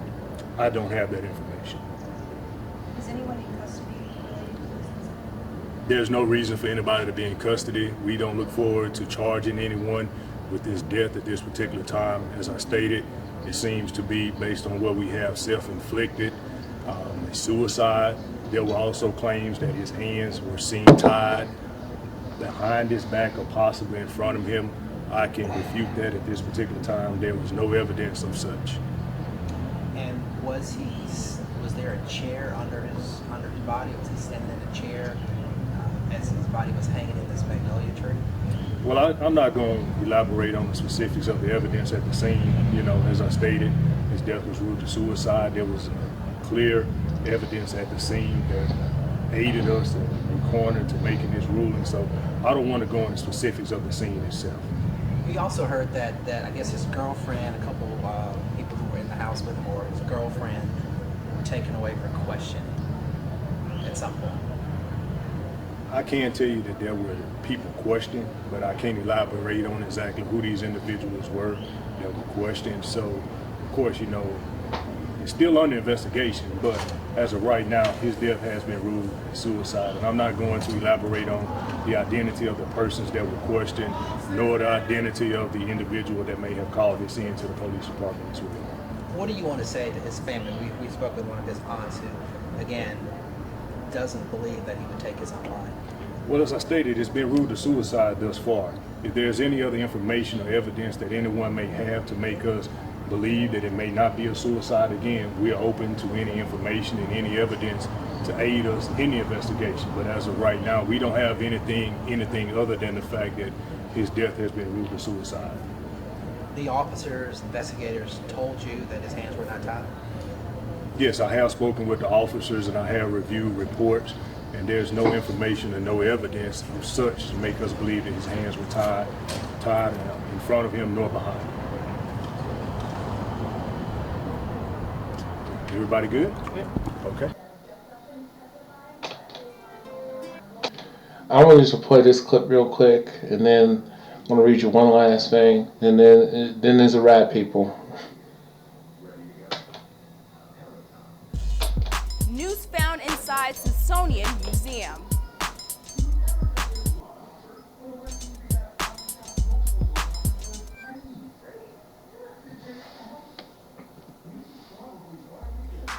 Speaker 3: I don't have that information.
Speaker 10: Is anyone in custody?
Speaker 3: There's no reason for anybody to be in custody. We don't look forward to charging anyone with this death at this particular time. As I stated, it seems to be, based on what we have, self-inflicted, a suicide. There were also claims that his hands were seen tied behind his back or possibly in front of him. I can refute that at this particular time. There was no evidence of such.
Speaker 14: And was there a chair under his body? Was he standing in a chair as his body was hanging in this magnolia tree?
Speaker 3: Well, I'm not going to elaborate on the specifics of the evidence at the scene. As I stated, his death was ruled a suicide. There was clear evidence at the scene that aided us in the coroner to making this ruling. So I don't want to go into the specifics of the scene itself.
Speaker 14: We also heard that I guess his girlfriend, a couple people who were in the house with him, or his girlfriend, were taken away for questioning at some point.
Speaker 3: I can tell you that there were people questioned, but I can't elaborate on exactly who these individuals were that were questioned. So, of course, the It's still under investigation, but as of right now, his death has been ruled suicide. And I'm not going to elaborate on the identity of the persons that were questioned, nor the identity of the individual that may have called this in to the police department as well.
Speaker 14: What do you want to say to his family? We spoke with one of his aunts who, again, doesn't believe that he would take his own life.
Speaker 3: Well, as I stated, it's been ruled a suicide thus far. If there's any other information or evidence that anyone may have to make us believe that it may not be a suicide, again, we are open to any information and any evidence to aid us in the investigation. But as of right now, we don't have anything other than the fact that his death has been ruled a suicide.
Speaker 14: The officers, investigators told you that his hands were not tied?
Speaker 3: Yes, I have spoken with the officers and I have reviewed reports, and there's no information and no evidence of such to make us believe that his hands were tied in front of him nor behind him. Everybody good? Yeah. Okay.
Speaker 1: I want you to play this clip real quick, and then I'm going to read you one last thing, and then there's a wrap, people.
Speaker 15: News found inside Smithsonian Museum.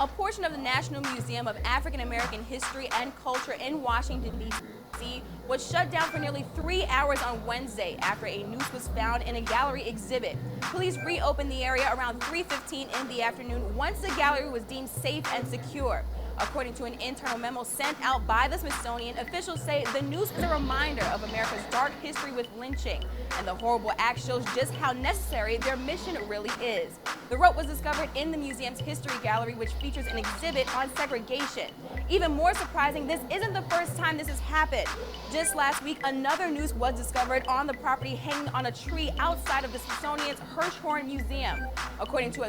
Speaker 15: A portion of the National Museum of African American History and Culture in Washington, D.C. was shut down for nearly 3 hours on Wednesday after a noose was found in a gallery exhibit. Police reopened the area around 3:15 in the afternoon once the gallery was deemed safe and secure. According to an internal memo sent out by the Smithsonian, officials say the noose is a reminder of America's dark history with lynching, and the horrible act shows just how necessary their mission really is. The rope was discovered in the museum's history gallery, which features an exhibit on segregation. Even more surprising, this isn't the first time this has happened. Just last week, another noose was discovered on the property hanging on a tree outside of the Smithsonian's Hirshhorn Museum. According to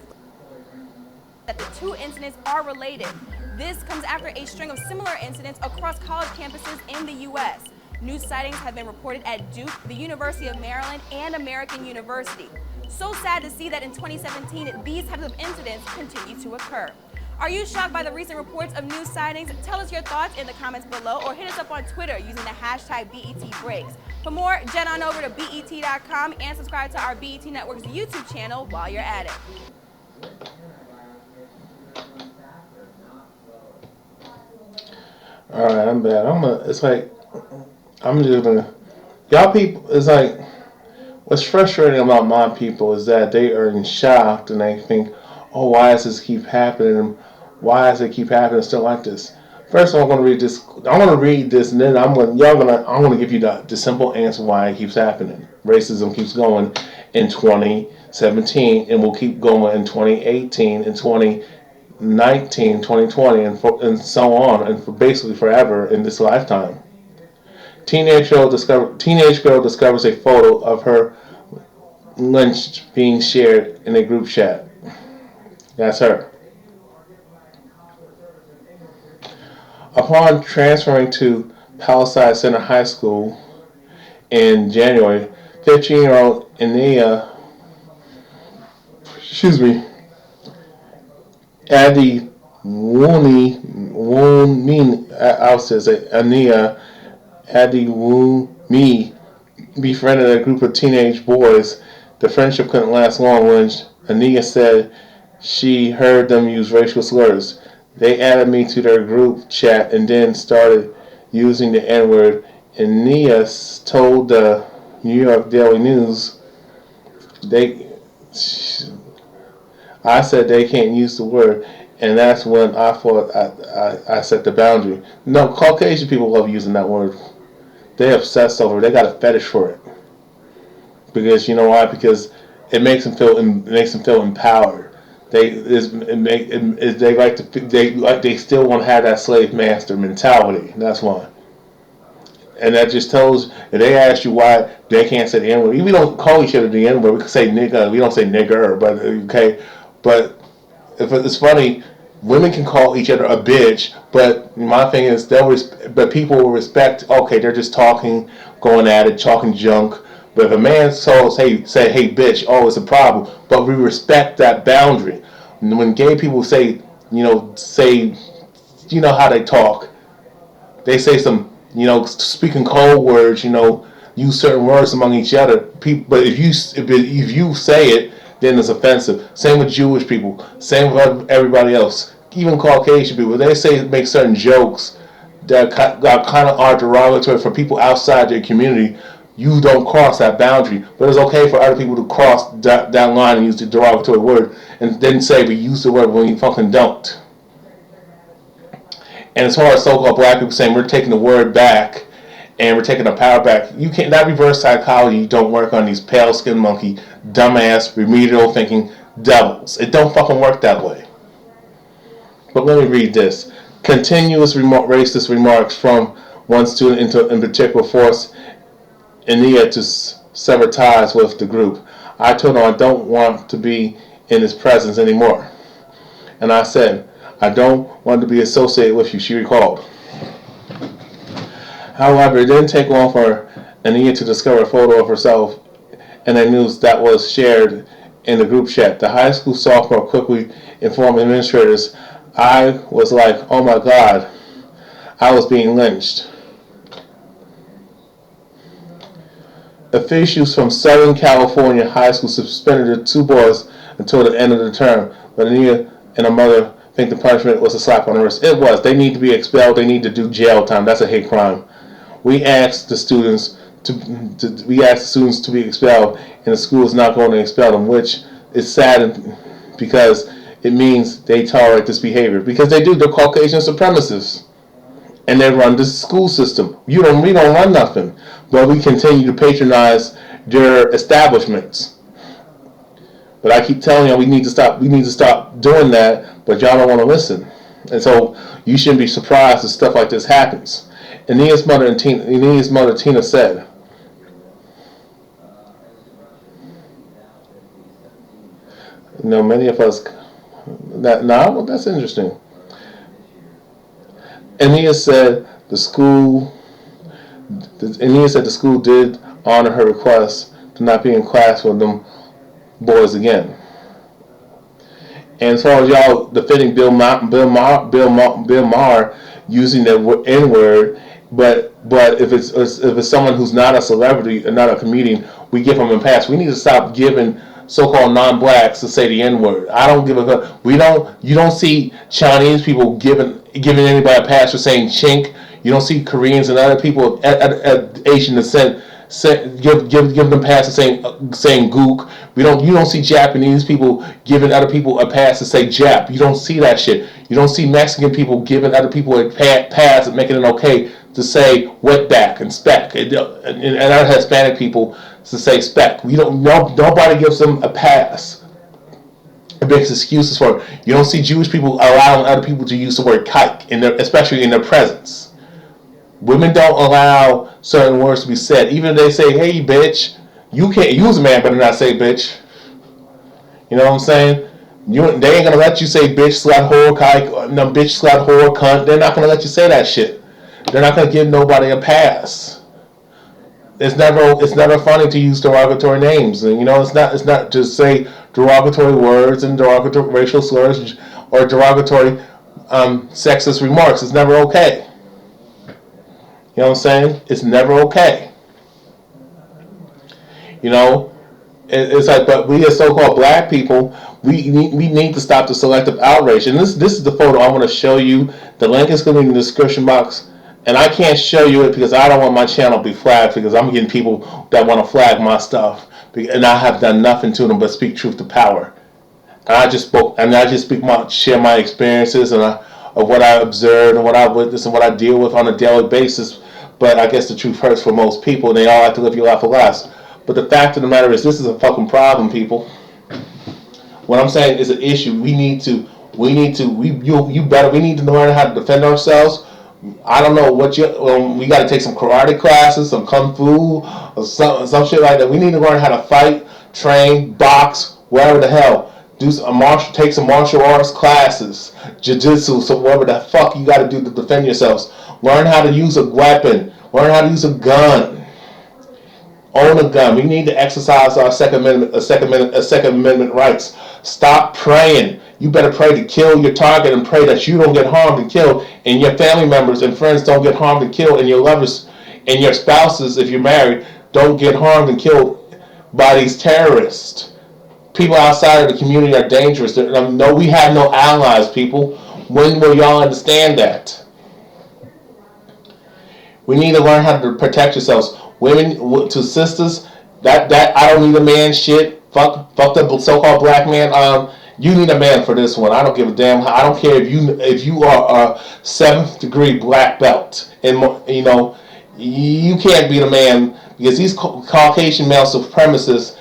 Speaker 15: that the two incidents are related. This comes after a string of similar incidents across college campuses in the U.S. News sightings have been reported at Duke, the University of Maryland, and American University. So sad to see that in 2017, these types of incidents continue to occur. Are you shocked by the recent reports of news sightings? Tell us your thoughts in the comments below, or hit us up on Twitter using the hashtag BETBreaks. For more, jet on over to BET.com and subscribe to our BET Network's YouTube channel while you're at it.
Speaker 1: All right, I'm bad. Y'all people, it's like, what's frustrating about my people is that they are in shock and they think, oh, why does this keep happening? Why does it keep happening still like this? First of all, I'm going to read this. I'm going to read this, and then I'm going to give you the simple answer why it keeps happening. Racism keeps going in 2017, and will keep going in 2018 and 2019, 2020, and so on, and for basically forever in this lifetime. Teenage girl discovers a photo of her lynched being shared in a group chat. That's her. Upon transferring to Palisade Center High School in January, 15-year-old Ania, Adi Wumi befriended a group of teenage boys. The friendship couldn't last long when Ania said she heard them use racial slurs. They added me to their group chat and then started using the N-word. Ania told the New York Daily News, I said they can't use the word, and that's when I thought I set the boundary. No, Caucasian people love using that word. They're obsessed over it. They got a fetish for it. Because you know why? Because it makes them feel empowered. They still want to have that slave master mentality. That's why. And that just tells, if they ask you why they can't say the N-word, we don't call each other the N-word, we can say nigga, we don't say nigger, but okay. But if it's funny, women can call each other a bitch, but my thing is, but people will respect, okay, they're just talking, going at it, talking junk. But if a man say hey bitch, oh, it's a problem. But we respect that boundary. when gay people say, how they talk. They say some, speaking cold words, use certain words among each other. People, but if you say it, then it's offensive. Same with Jewish people. Same with everybody else. Even Caucasian people. They make certain jokes that kind of are derogatory for people outside their community. You don't cross that boundary, but it's okay for other people to cross that line and use the derogatory word, and then say we use the word when you fucking don't. And as far as so-called black people saying we're taking the word back and we're taking the power back, you can't. That reverse psychology don't work on these pale skin monkey, dumbass, remedial thinking devils. It don't fucking work that way. But let me read this. Continuous racist remarks from one student in particular forced Ania to sever ties with the group. I told her I don't want to be in his presence anymore. And I said, I don't want to be associated with you, she recalled. However, it didn't take long for Ania to discover a photo of herself in the news that was shared in the group chat. The high school sophomore quickly informed administrators. I was like, oh my God, I was being lynched. Officials from Southern California high school suspended the two boys until the end of the term, but Ania and her mother think the punishment was a slap on the wrist. It was. They need to be expelled. They need to do jail time. That's a hate crime. We asked the students to be expelled, and the school is not going to expel them, which is sad because it means they tolerate this behavior. Because they do. They're Caucasian supremacists, and they run this school system. We don't run nothing, but we continue to patronize their establishments. But I keep telling y'all we need to stop doing that, but y'all don't want to listen. And so you shouldn't be surprised that stuff like this happens. Ania's mother Tina said, many of us that's interesting. Ania said the school did honor her request to not be in class with them boys again. And as far as y'all defending Bill Maher using the N-word, but if it's someone who's not a celebrity and not a comedian, we give them a pass. We need to stop giving so-called non-blacks to say the N-word. I don't give a fuck. You don't see Chinese people giving anybody a pass for saying chink. You don't see Koreans and other people at Asian descent give them pass to saying gook. You don't see Japanese people giving other people a pass to say Jap. You don't see that shit. You don't see Mexican people giving other people a pass and making it okay to say wetback and speck, and other Hispanic people to say speck. Nobody gives them a pass. It makes excuses for it. You don't see Jewish people allowing other people to use the word kike, especially in their presence. Women don't allow certain words to be said. Even if they say, hey, bitch, you can't use a man, better not say bitch. You know what I'm saying? They ain't going to let you say bitch, slut, whore, kike, no, bitch, slut, whore, cunt. They're not going to let you say that shit. They're not going to give nobody a pass. It's never funny to use derogatory names. And, it's not just say derogatory words and derogatory racial slurs or derogatory sexist remarks. It's never okay. You know what I'm saying? It's never okay. It's like, but we as so-called black people, we need to stop the selective outrage. And this is the photo I want to show you. The link is going to be in the description box. And I can't show you it because I don't want my channel to be flagged, because I'm getting people that want to flag my stuff. And I have done nothing to them but speak truth to power. And I just share my experiences of what I observed and what I witnessed and what I deal with on a daily basis. But I guess the truth hurts for most people, and they all have to live your life for last. But the fact of the matter is, this is a fucking problem, people. What I'm saying is an issue. We need to learn how to defend ourselves. I don't know what we got to take some karate classes, some kung fu, or some shit like that. We need to learn how to fight, train, box, whatever the hell. Take some martial arts classes, jiu-jitsu, so whatever the fuck you got to do to defend yourselves. Learn how to use a weapon. Learn how to use a gun. Own a gun. We need to exercise our Second Amendment rights. Stop praying. You better pray to kill your target and pray that you don't get harmed and killed, and your family members and friends don't get harmed and killed, and your lovers and your spouses, if you're married, don't get harmed and killed by these terrorists. People outside of the community are dangerous. No, we have no allies, people. When will y'all understand that? We need to learn how to protect yourselves. Women to sisters, that I don't need a man shit. Fuck the so-called black man. You need a man for this one. I don't give a damn. I don't care if you are a 7th degree black belt, and you know you can't be the man because these Caucasian male supremacists.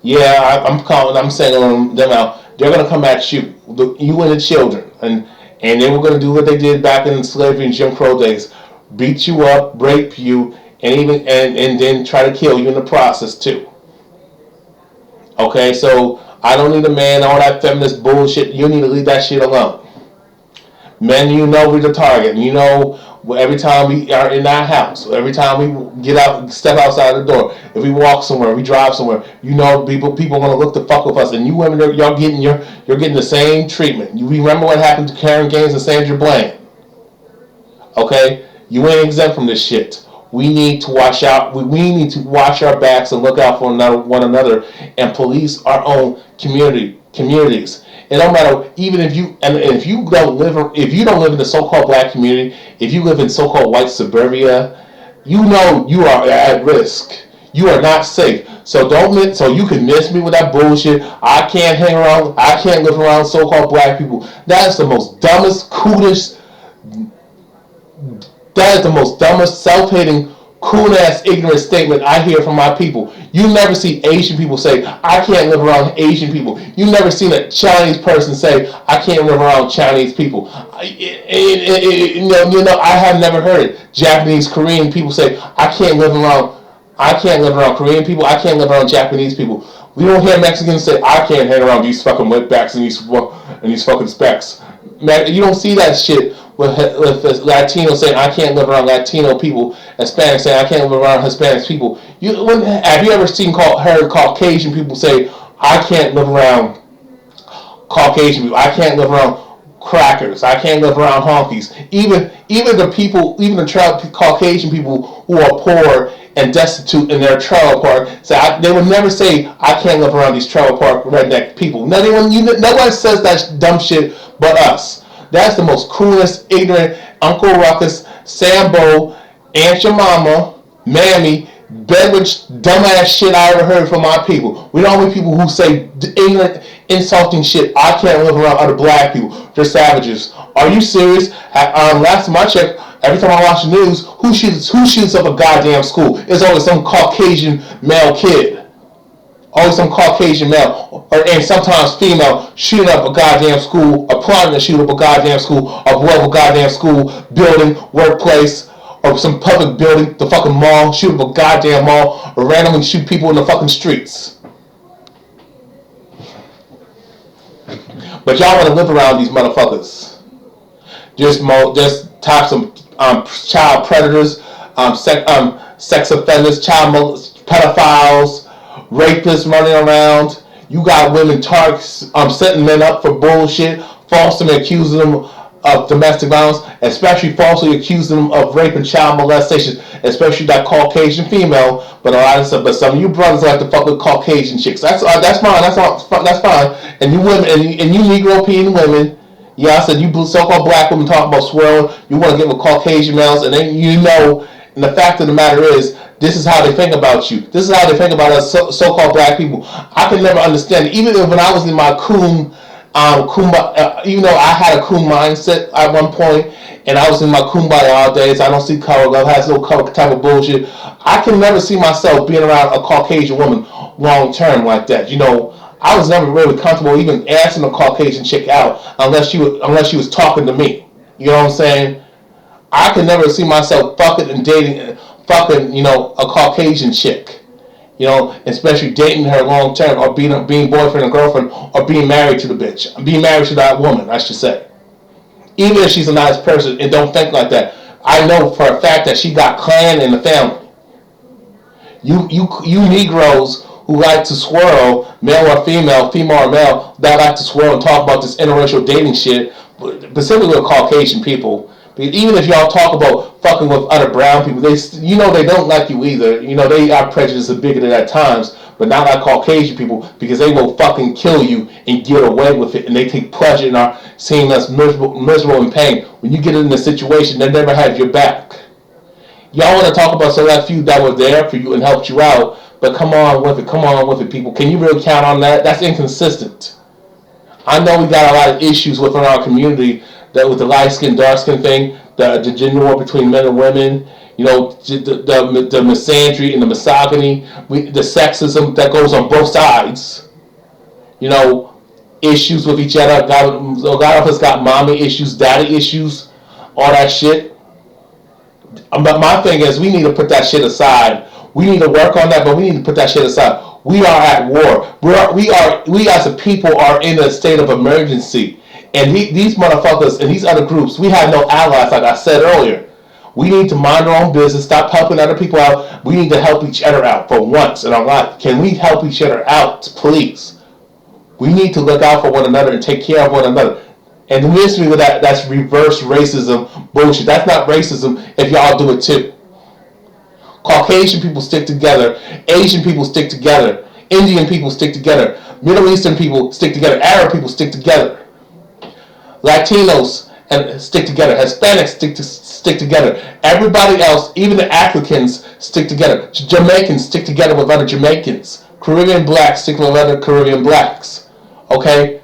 Speaker 1: Yeah, I'm saying them out. They're gonna come at you, you and the children, and they were gonna do what they did back in slavery and Jim Crow days: beat you up, rape you, and then try to kill you in the process too. Okay, so I don't need a man, all that feminist bullshit. You need to leave that shit alone. Men, you know we're the target. You know every time we are in our house, every time we get out, step outside the door, if we walk somewhere, we drive somewhere, you know people are gonna look the fuck with us. And you women, you're getting the same treatment. You remember what happened to Karen Gaines and Sandra Bland? Okay, you ain't exempt from this shit. We need to watch out. We need to watch our backs and look out for one another and police our own communities. It don't matter, even if you don't live in the so-called black community, if you live in so-called white suburbia, you know you are at risk. You are not safe. So you can miss me with that bullshit. I can't hang around. I can't live around so-called black people. That is the most dumbest, coolest. That is the most dumbest, self-hating, coon-ass, ignorant statement I hear from my people. You never see Asian people say, I can't live around Asian people. You never seen a Chinese person say, I can't live around Chinese people. You know, I have never heard it. Japanese, Korean people say, I can't live around Korean people. I can't live around Japanese people. We don't hear Mexicans say, I can't hang around these fucking wetbacks and these fucking specks. Man, you don't see that shit with Latinos saying, I can't live around Latino people, Hispanics saying, I can't live around Hispanic people. Have you ever heard Caucasian people say, I can't live around Caucasian people, I can't live around crackers, I can't live around honkies. Even the Caucasian people who are poor and destitute in their trailer park, they would never say, I can't live around these trailer park redneck people. No one says that dumb shit but us. That's the most coolest, ignorant, Uncle Ruckus, Sambo, Aunt Your Mama, Mammy, Bedwitch, dumbass shit I ever heard from my people. We don't need people who say ignorant, insulting shit. I can't live around other black people. They're savages. Are you serious? Last time I checked, every time I watch the news, who shoots up a goddamn school? It's always some Caucasian male kid. Always some Caucasian male, and sometimes female, shooting up a goddamn school, or plotting to shoot up a goddamn school, or blow up a goddamn school, building, workplace, or some public building, the fucking mall, shoot up a goddamn mall, or randomly shoot people in the fucking streets. But y'all want to live around these motherfuckers. Just types of child predators, sex offenders, pedophiles, rapists running around. You got women setting men up for bullshit, falsely accusing them of domestic violence, especially falsely accusing them of rape and child molestation, especially that Caucasian female. But some of you brothers like to fuck with Caucasian chicks. That's fine. That's fine. And you women, and you Negro-European women, yeah, I said you so-called black women talk about swirling. You want to get with Caucasian males, and then you know. And the fact of the matter is, this is how they think about you. This is how they think about us so-called black people. I can never understand it. Even when I was in my even though I had a coon mindset at one point, and I was in my kumbaya all days, I don't see color, love has no color type of bullshit. I can never see myself being around a Caucasian woman long term like that. You know, I was never really comfortable even asking a Caucasian chick out unless she was talking to me. You know what I'm saying? I could never see myself fucking and dating, a Caucasian chick. You know, especially dating her long term, or being boyfriend and girlfriend, or being married to the bitch. Being married to that woman, I should say. Even if she's a nice person and don't think like that, I know for a fact that she got clan in the family. You Negroes who like to swirl, male or female, female or male, that like to swirl and talk about this interracial dating shit, specifically with Caucasian people. Because even if y'all talk about fucking with other brown people, they they don't like you either. They are prejudiced and bigoted at times, but not like Caucasian people, because they will fucking kill you and get away with it, and they take pleasure in our seeing us miserable and pain. When you get in a situation, they never have your back. Y'all want to talk about some of that few that was there for you and helped you out, but come on with it, people. Can you really count on that? That's inconsistent. I know we got a lot of issues within our community, that with the light skin, dark skin thing, the gender war between men and women, the misandry and the misogyny, the sexism that goes on both sides. Issues with each other. A lot of us got mommy issues, daddy issues, all that shit. But my thing is, we need to put that shit aside. We need to work on that, but we need to put that shit aside. We are at war. We as a people are in a state of emergency. And these motherfuckers and these other groups, we have no allies, like I said earlier. We need to mind our own business, stop helping other people out. We need to help each other out for once in our life. Can we help each other out, please? We need to look out for one another and take care of one another. And miss me with that's reverse racism bullshit. That's not racism if y'all do it too. Caucasian people stick together. Asian people stick together. Indian people stick together. Middle Eastern people stick together. Arab people stick together. Latinos and stick together. Hispanics stick together. Everybody else, even the Africans, stick together. Jamaicans stick together with other Jamaicans. Caribbean blacks stick with other Caribbean blacks. Okay?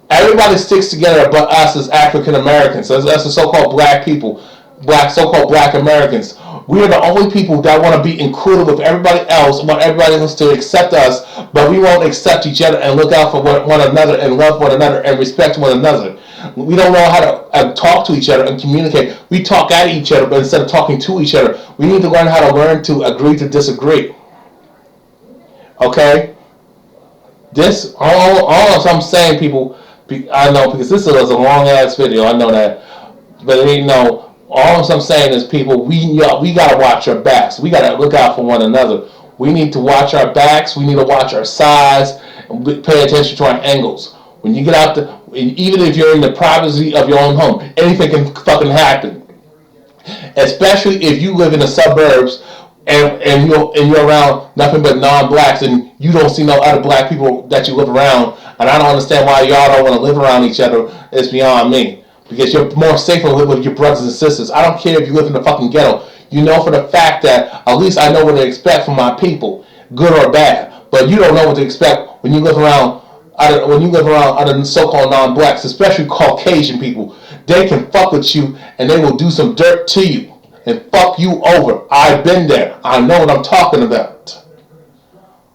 Speaker 1: Everybody sticks together but us as African Americans. That's the so-called black people. So-called black Americans. We are the only people that want to be included with everybody else, want everybody else to accept us, but we won't accept each other and look out for one another and love one another and respect one another. We don't know how to talk to each other and communicate. We talk at each other, but instead of talking to each other, we need to learn how to learn to agree to disagree. Okay? This, all I'm saying, people, I know, because this is a long-ass video, I know that, but all I'm saying is, people, we got to watch our backs. We got to look out for one another. We need to watch our backs. We need to watch our sides and pay attention to our angles. When you get out even if you're in the privacy of your own home, anything can fucking happen. Especially if you live in the suburbs and you're around nothing but non-blacks and you don't see no other black people that you live around. And I don't understand why y'all don't want to live around each other. It's beyond me. Because you're more safe to live with your brothers and sisters. I don't care if you live in the fucking ghetto. You know for the fact that at least I know what to expect from my people, good or bad. But you don't know what to expect when you live around other so-called non-blacks, especially Caucasian people. They can fuck with you and they will do some dirt to you and fuck you over. I've been there. I know what I'm talking about.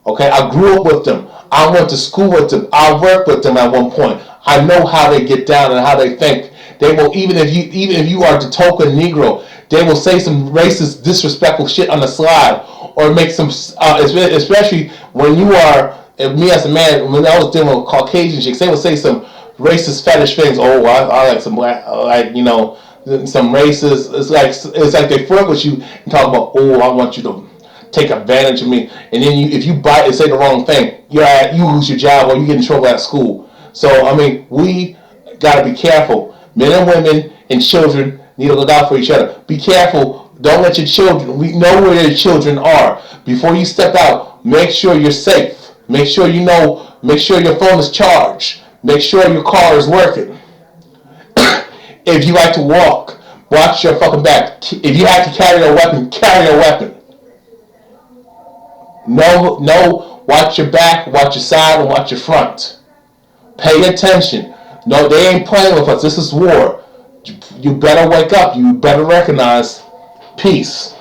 Speaker 1: Okay, I grew up with them. I went to school with them. I worked with them at one point. I know how they get down and how they think. They will, even if you are the token Negro, they will say some racist, disrespectful shit on the slide, or make some, especially when you are, me as a man, when I was dealing with Caucasian chicks, they would say some racist fetish things. Oh, I like some black, some racist. It's like they flirt with you and talk about, oh, I want you to take advantage of me, and then if you bite and say the wrong thing, you lose your job or you get in trouble at school. So I mean, we gotta be careful. Men and women and children need to look out for each other. Be careful. Don't let your children. We know where your children are. Before you step out, make sure you're safe. Make sure you know. Make sure your phone is charged. Make sure your car is working. If you like to walk, watch your fucking back. If you have to carry a weapon, carry a weapon. No, watch your back, watch your side, and watch your front. Pay attention. No, they ain't playing with us. This is war. You better wake up. You better recognize. Peace.